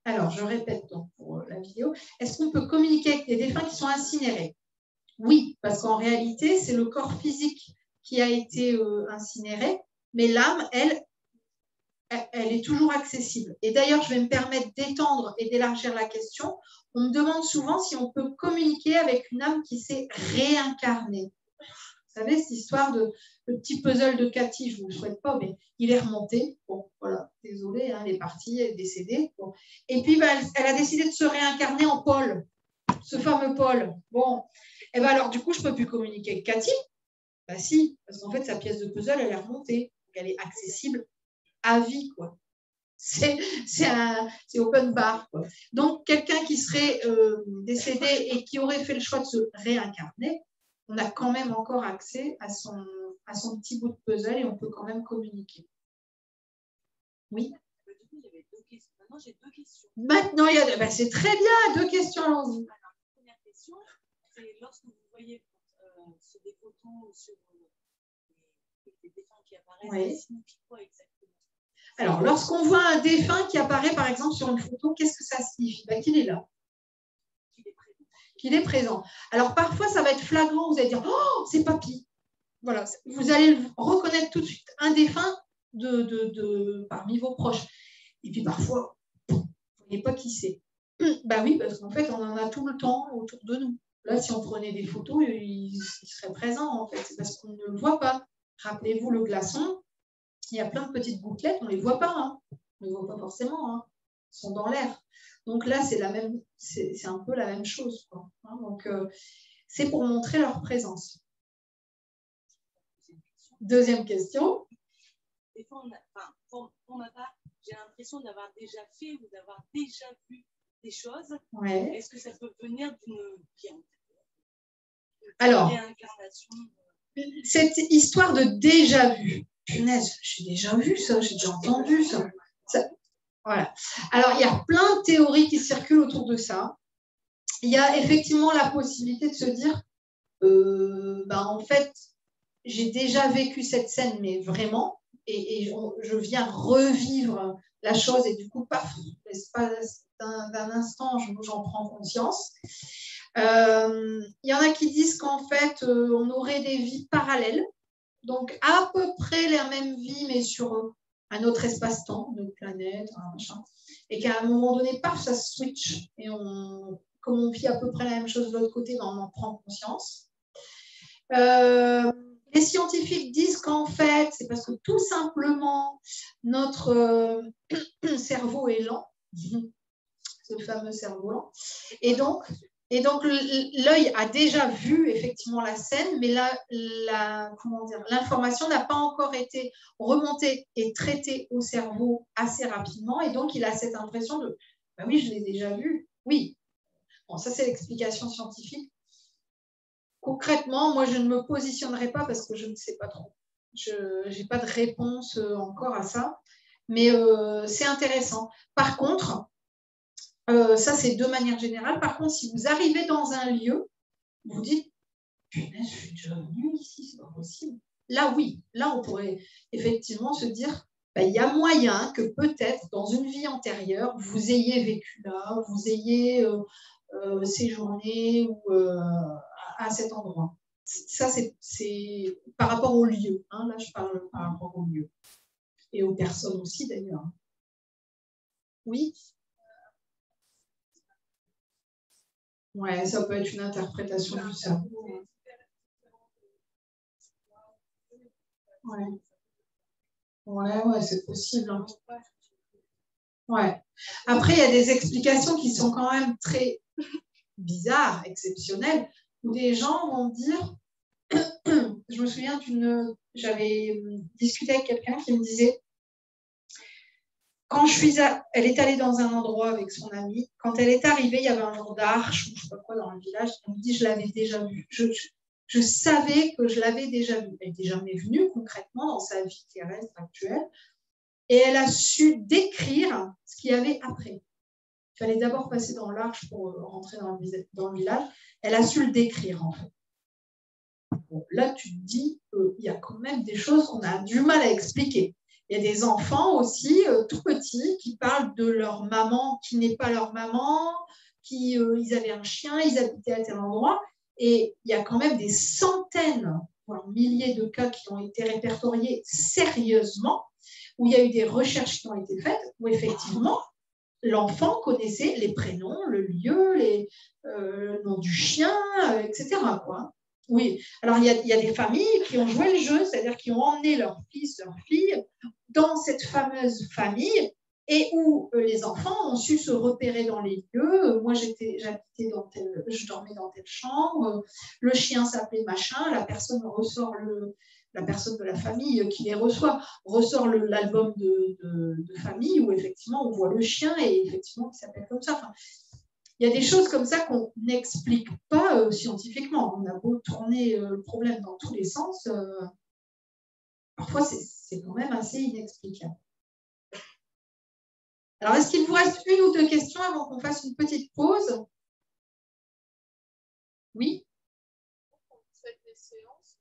Alors, je répète donc pour la vidéo. Est-ce qu'on peut communiquer avec des défunts qui sont incinérés? Oui, parce qu'en réalité, c'est le corps physique qui a été incinéré, mais l'âme, elle est toujours accessible. Et d'ailleurs, je vais me permettre d'étendre et d'élargir la question. On me demande souvent si on peut communiquer avec une âme qui s'est réincarnée. Vous savez, cette histoire de le petit puzzle de Cathy, je ne vous le souhaite pas, mais il est remonté. Bon, voilà, désolé, hein, elle est partie, elle est décédée. Bon. Et puis, elle a décidé de se réincarner en Paul, ce fameux Paul. Bon, et alors, du coup, je ne peux plus communiquer avec Cathy. Si, parce qu'en fait, sa pièce de puzzle, elle est remontée. Donc, elle est accessible à vie, quoi. C'est open bar, quoi. Donc, quelqu'un qui serait décédé et qui aurait fait le choix de se réincarner, on a quand même encore accès à son petit bout de puzzle et on peut quand même communiquer. Oui. Maintenant, j'ai deux questions. Maintenant, c'est très bien, deux questions, allons-y. La première question, c'est lorsque vous voyez sur des photos, sur des défunts qui apparaissent, oui. Ça signifie quoi exactement? Alors, lorsqu'on voit un défunt qui apparaît, par exemple, sur une photo, qu'est-ce que ça signifie? Qu'il est là. Qu'il est présent. Alors, parfois, ça va être flagrant. Vous allez dire, oh, c'est papy. Voilà. Vous allez reconnaître tout de suite un défunt parmi vos proches. Et puis, parfois, vous ne voyez pas qui c'est. Oui, parce qu'en fait, on en a tout le temps autour de nous. Là, si on prenait des photos, il serait présent, en fait. C'est parce qu'on ne le voit pas. Rappelez-vous le glaçon. Il y a plein de petites gouttelettes, on ne les voit pas. Hein. On ne les voit pas forcément. Hein. Ils sont dans l'air. Donc là, c'est un peu la même chose. Quoi. Hein, donc, c'est pour montrer leur présence. Deuxième question. Des fois, pour ma part, j'ai l'impression d'avoir déjà fait ou d'avoir déjà vu des choses. Ouais. Est-ce que ça peut venir d'une réincarnation? Cette histoire de déjà vu. Punaise, j'ai déjà vu ça, j'ai déjà entendu ça. Voilà. Alors, il y a plein de théories qui circulent autour de ça. Il y a effectivement la possibilité de se dire, en fait, j'ai déjà vécu cette scène, mais vraiment, et je viens revivre la chose, et du coup, paf, l'espace d'un instant, j'en prends conscience. Il y en a qui disent qu'en fait, on aurait des vies parallèles, donc à peu près la même vie, mais sur un autre espace-temps, une autre planète, un machin, et qu'à un moment donné, paf, ça switch, et comme on vit à peu près la même chose de l'autre côté, on en prend conscience. Les scientifiques disent qu'en fait, c'est parce que tout simplement, notre cerveau est lent, ce fameux cerveau lent, et donc, Et donc, l'œil a déjà vu effectivement la scène, mais l'information n'a pas encore été remontée et traitée au cerveau assez rapidement. Et donc, il a cette impression de bah oui, je l'ai déjà vu. Oui. Bon, ça, c'est l'explication scientifique. Concrètement, moi, je ne me positionnerai pas parce que je ne sais pas trop. Je n'ai pas de réponse encore à ça. Mais c'est intéressant. Par contre, ça, c'est de manière générale. Par contre, si vous arrivez dans un lieu, vous dites, punaise, je suis déjà venue ici, c'est pas possible. Là, oui, là, on pourrait effectivement se dire, bah, il y a moyen que peut-être dans une vie antérieure, vous ayez vécu là, vous ayez séjourné ou, à cet endroit. Ça, c'est par rapport au lieu. Hein, là, je parle par rapport au lieu. Et aux personnes aussi, d'ailleurs. Oui. Ouais, ça peut être une interprétation du cerveau. Ouais. Ouais, c'est possible. Hein. Ouais. Après, il y a des explications qui sont quand même très bizarres, exceptionnelles, où des gens vont dire, je me souviens j'avais discuté avec quelqu'un qui me disait, elle est allée dans un endroit avec son amie, quand elle est arrivée, il y avait un genre d'arche, ou je ne sais pas quoi, dans le village, elle me dit, je l'avais déjà vu. Je savais que je l'avais déjà vu. Elle n'était jamais venue concrètement dans sa vie terrestre actuelle. Et elle a su décrire ce qu'il y avait après. Il fallait d'abord passer dans l'arche pour rentrer dans le village. Elle a su le décrire, en fait. Bon, là, tu te dis, il y a quand même des choses qu'on a du mal à expliquer. Il y a des enfants aussi, tout petits, qui parlent de leur maman qui n'est pas leur maman, ils avaient un chien, ils habitaient à tel endroit. Et il y a quand même des centaines, voire milliers de cas qui ont été répertoriés sérieusement, où il y a eu des recherches qui ont été faites, où effectivement, l'enfant connaissait les prénoms, le lieu, le nom du chien, etc. Quoi. Oui, alors il y a des familles qui ont joué le jeu, c'est-à-dire qui ont emmené leur fils, leur fille dans cette fameuse famille et où les enfants ont su se repérer dans les lieux. Moi, je dormais dans telle chambre, le chien s'appelait machin, la personne de la famille qui les reçoit ressort l'album de famille où effectivement on voit le chien et effectivement qui s'appelle comme ça. Enfin, il y a des choses comme ça qu'on n'explique pas scientifiquement. On a beau tourner le problème dans tous les sens, parfois c'est quand même assez inexplicable. Alors, est-ce qu'il vous reste une ou deux questions avant qu'on fasse une petite pause? Oui? Quand vous faites des séances,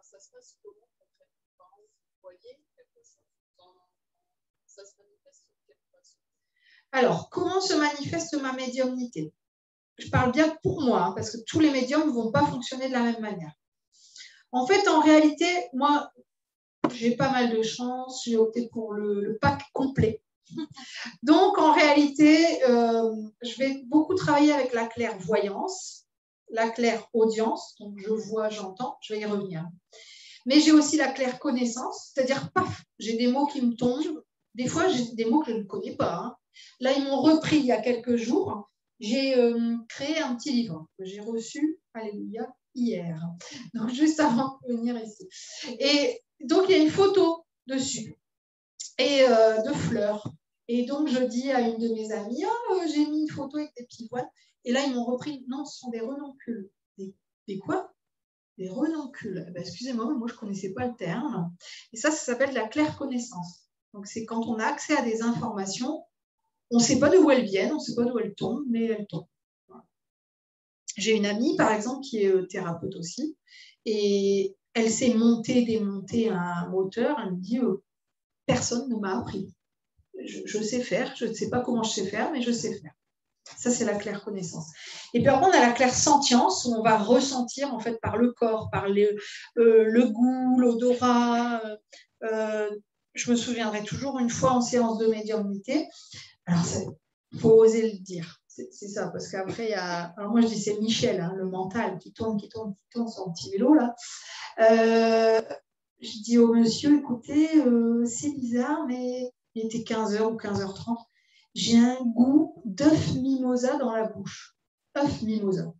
ça se passe comment concrètement? Vous voyez quelque chose, ça se manifeste de quelle façon? Alors, comment se manifeste ma médiumnité? Je parle bien pour moi, hein, parce que tous les médiums ne vont pas fonctionner de la même manière. En fait, en réalité, moi, j'ai pas mal de chance, j'ai opté pour le pack complet. Donc, en réalité, je vais beaucoup travailler avec la clairvoyance, la clairaudience, donc je vois, j'entends, je vais y revenir. Mais j'ai aussi la clairconnaissance, c'est-à-dire, paf, j'ai des mots qui me tombent. Des fois, j'ai des mots que je ne connais pas. Hein. Là, ils m'ont repris il y a quelques jours. J'ai créé un petit livre que j'ai reçu, alléluia, hier. Donc, juste avant de venir ici. Et donc, il y a une photo dessus et de fleurs. Et donc, je dis à une de mes amies, j'ai mis une photo avec des petits voiles. Et là, ils m'ont repris, non, ce sont des renoncules. Des quoi? Des renoncules. Ben, excusez-moi, mais moi, je ne connaissais pas le terme. Et ça s'appelle la clairconnaissance. Donc, c'est quand on a accès à des informations, on ne sait pas d'où elles viennent, on ne sait pas d'où elles tombent, mais elles tombent. Voilà. J'ai une amie, par exemple, qui est thérapeute aussi, et elle s'est démonter un moteur. Elle me dit, personne ne m'a appris. Je sais faire, je ne sais pas comment je sais faire, mais je sais faire. Ça, c'est la clairconnaissance. Et puis après, on a la clairsentience, où on va ressentir, en fait, par le corps, par le goût, l'odorat. Je me souviendrai toujours une fois en séance de médiumnité. Alors, il faut oser le dire. C'est ça, parce qu'après, il y a... Alors moi, je dis c'est Michel, hein, le mental, qui tourne son petit vélo, là. Je dis au monsieur, écoutez, c'est bizarre, mais il était 15h ou 15h30. j'ai un goût d'œuf mimosa dans la bouche. Œuf mimosa.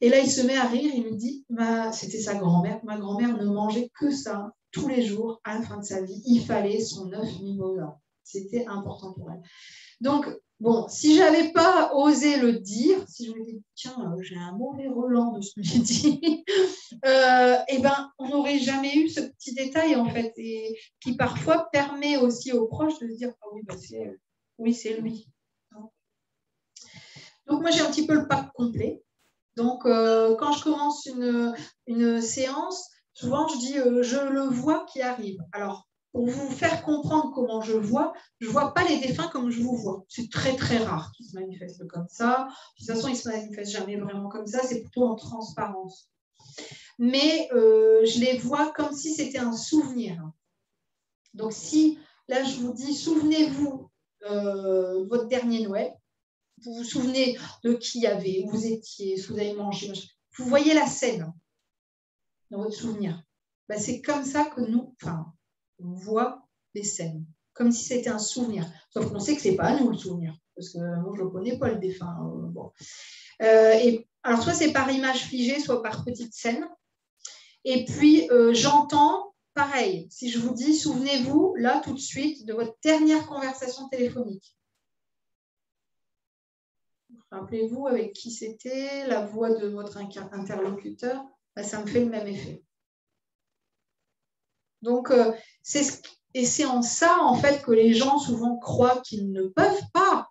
Et là, il se met à rire, il me dit, c'était sa grand-mère, ma grand-mère ne mangeait que ça tous les jours à la fin de sa vie. Il fallait son œuf mimosa. C'était important pour elle. Donc, bon, si je n'avais pas osé le dire, si je m'étais dit, tiens, j'ai un mauvais relent de ce midi, eh ben, on n'aurait jamais eu ce petit détail, en fait, et qui parfois permet aussi aux proches de se dire, ah oui, bah, c'est lui. Donc, moi, j'ai un petit peu le pack complet. Donc, quand je commence une séance, souvent, je dis, je le vois qui arrive. Alors, pour vous faire comprendre comment je vois, je ne vois pas les défunts comme je vous vois. C'est très, très rare qu'ils se manifestent comme ça. De toute façon, ils ne se manifestent jamais vraiment comme ça. C'est plutôt en transparence. Mais je les vois comme si c'était un souvenir. Donc, si, là, je vous dis, souvenez-vous de votre dernier Noël. Vous vous souvenez de qui il y avait, où vous étiez, ce que vous avez mangé. Vous voyez la scène dans votre souvenir. Ben, c'est comme ça que nous, on voit les scènes, comme si c'était un souvenir. Sauf qu'on sait que ce n'est pas à nous le souvenir, parce que moi, je ne le connais pas, le défunt. Bon. Et, alors, soit c'est par image figée, soit par petite scène. Et puis, j'entends, pareil, si je vous dis, souvenez-vous, là, tout de suite, de votre dernière conversation téléphonique. Rappelez-vous avec qui c'était, la voix de votre interlocuteur, ben, ça me fait le même effet. Donc, c'est en ça, en fait, que les gens souvent croient qu'ils ne peuvent pas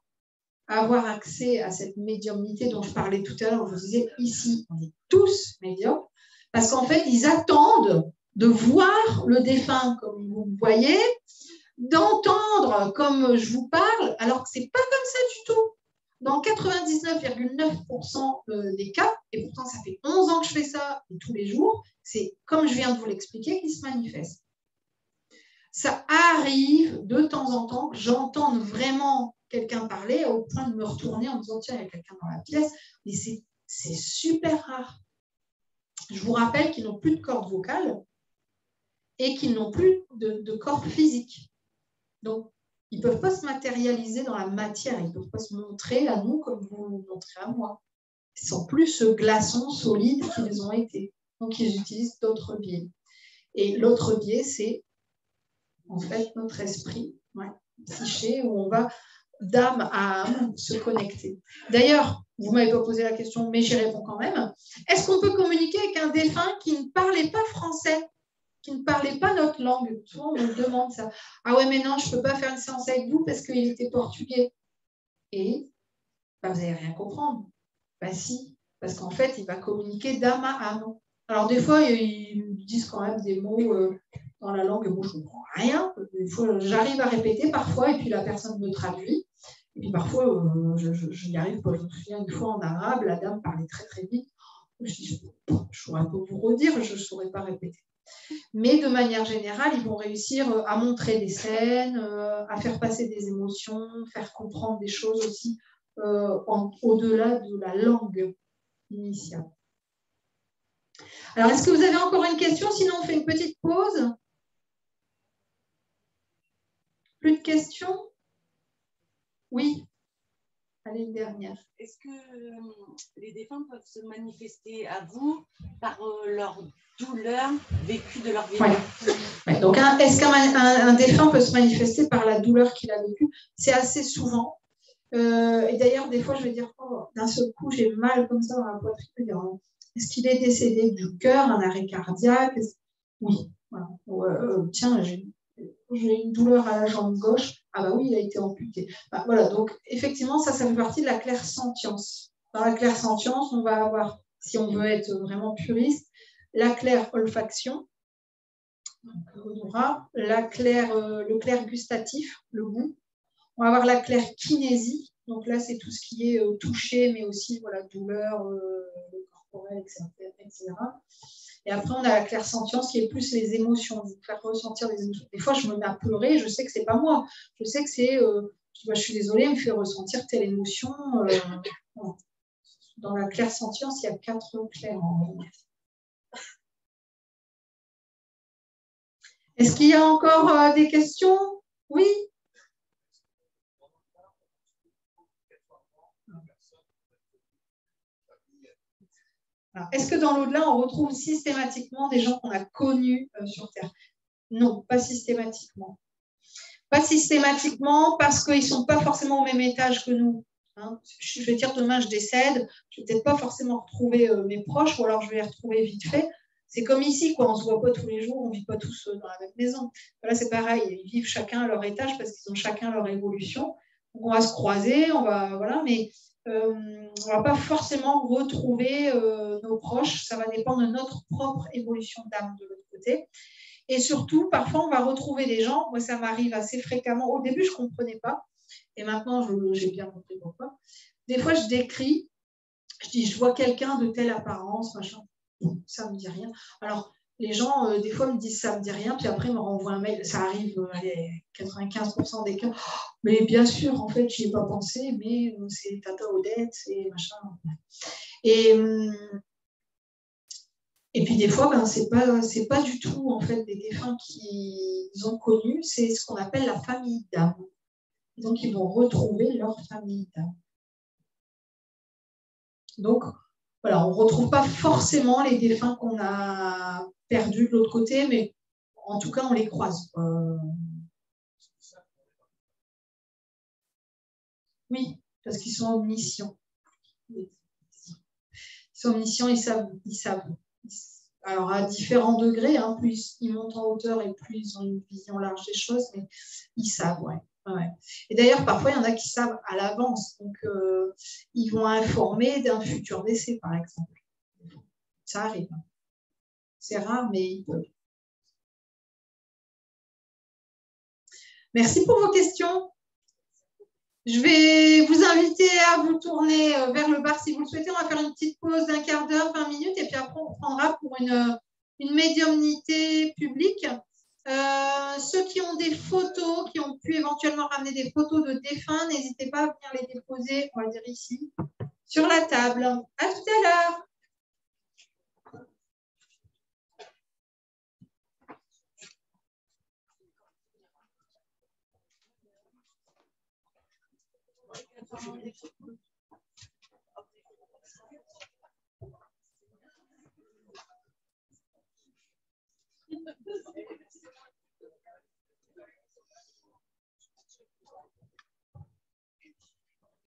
avoir accès à cette médiumnité dont je parlais tout à l'heure. Je vous disais, ici, on est tous médiums, parce qu'en fait, ils attendent de voir le défunt comme vous le voyez, d'entendre comme je vous parle, alors que ce n'est pas comme ça du tout. Dans 99,9% des cas, et pourtant ça fait 11 ans que je fais ça et tous les jours, c'est comme je viens de vous l'expliquer qu'il se manifeste. Ça arrive de temps en temps que j'entende vraiment quelqu'un parler au point de me retourner en me disant tiens, il y a quelqu'un dans la pièce, mais c'est super rare. Je vous rappelle qu'ils n'ont plus de cordes vocales et qu'ils n'ont plus de corps physique. Donc, ils ne peuvent pas se matérialiser dans la matière, ils ne peuvent pas se montrer à nous comme vous nous montrez à moi. Ils sont plus ce glaçon solide qu'ils ont été. Donc, ils utilisent d'autres biais. Et l'autre biais, c'est en fait notre esprit, psyché, où on va d'âme à âme se connecter. D'ailleurs, vous ne m'avez pas posé la question, mais j'y réponds quand même. Est-ce qu'on peut communiquer avec un défunt qui ne parlait pas français, qui ne parlait pas notre langue? Souvent, on me demande ça. Ah ouais, mais non, je ne peux pas faire une séance avec vous parce qu'il était portugais. Et vous n'allez rien comprendre. Si, parce qu'en fait, il va communiquer d'âme à âme. Alors, des fois, ils disent quand même des mots dans la langue, moi, je ne comprends rien. J'arrive à répéter parfois, et puis la personne me traduit. Et puis parfois, je n'y arrive pas. Je me souviens une fois en arabe, la dame parlait très, très vite. Je dis, je pourrais un peu vous redire, je ne saurais pas répéter. Mais de manière générale, ils vont réussir à montrer des scènes, à faire passer des émotions, faire comprendre des choses aussi au-delà de la langue initiale. Alors, est-ce que vous avez encore une question? Sinon, on fait une petite pause. Plus de questions? Oui. Allez, une dernière. Est-ce que les défunts peuvent se manifester à vous par leur douleur vécue de leur vie? Ouais. Donc, est-ce qu'un défunt peut se manifester par la douleur qu'il a vécue? C'est assez souvent. Et d'ailleurs, des fois, je vais dire, oh, d'un seul coup, j'ai mal comme ça dans la poitrine. Est-ce qu'il est décédé du cœur, un arrêt cardiaque? Oui. Voilà. Tiens, j'ai une douleur à la jambe gauche. Ah bah oui, il a été amputé. Voilà, donc effectivement, ça fait partie de la clairsentience. Dans la clairsentience, on va avoir, si on veut être vraiment puriste, la clair-olfaction, le clair gustatif, le goût. On va avoir la clair-kinésie. Donc là, c'est tout ce qui est touché, mais aussi voilà, douleur corporelle, etc. Et après, on a la clairsentience qui est plus les émotions, vous faire ressentir les émotions. Des fois, je me mets à pleurer, je sais que ce n'est pas moi. Je sais que c'est, je suis désolée, elle me fait ressentir telle émotion. Dans la clairsentience, il y a 4 clairs. Est-ce qu'il y a encore des questions? Oui? Alors, est-ce que dans l'au-delà, on retrouve systématiquement des gens qu'on a connus sur Terre? Non, pas systématiquement. Pas systématiquement parce qu'ils ne sont pas forcément au même étage que nous. Hein. Je vais dire, demain, je décède, je ne vais peut-être pas forcément retrouver mes proches, ou alors je vais les retrouver vite fait. C'est comme ici, quoi. On ne se voit pas tous les jours, on ne vit pas tous dans la même maison. Là, c'est pareil, ils vivent chacun à leur étage parce qu'ils ont chacun leur évolution. Donc, on va se croiser, on va, voilà, mais on ne va pas forcément retrouver nos proches. Ça va dépendre de notre propre évolution d'âme de l'autre côté. Et surtout, parfois, on va retrouver des gens, moi, ça m'arrive assez fréquemment. Au début, je ne comprenais pas. Et maintenant, j'ai bien compris pourquoi. Des fois, je décris, je dis, je vois quelqu'un de telle apparence, machin. Ça ne me dit rien. Alors, les gens, des fois, me disent, ça ne me dit rien, puis après, ils me renvoient un mail. Ça arrive, 95% des cas. Mais bien sûr, en fait, je n'y ai pas pensé, mais c'est Tata Odette, c'est machin. Et puis des fois, ben, c'est pas du tout en fait des défunts qu'ils ont connus, c'est ce qu'on appelle la famille d'âme. Donc ils vont retrouver leur famille d'âme. Donc voilà, on ne retrouve pas forcément les défunts qu'on a perdus de l'autre côté, mais en tout cas on les croise. Oui, parce qu'ils sont omniscients. Ils sont omniscients, ils savent. Alors, à différents degrés, hein, plus ils montent en hauteur et plus ils ont une vision large des choses, mais ils savent, ouais. Et d'ailleurs, parfois, il y en a qui savent à l'avance. Donc, ils vont informer d'un futur décès, par exemple. Ça arrive. C'est rare, mais ils peuvent. Merci pour vos questions. Je vais vous inviter à vous tourner vers le bar si vous le souhaitez. On va faire une petite pause d'un quart d'heure, 20 minutes, et puis après, on reprendra pour une médiumnité publique. Ceux qui ont des photos, qui ont pu éventuellement ramener des photos de défunts, n'hésitez pas à venir les déposer, on va dire ici, sur la table. À tout à l'heure.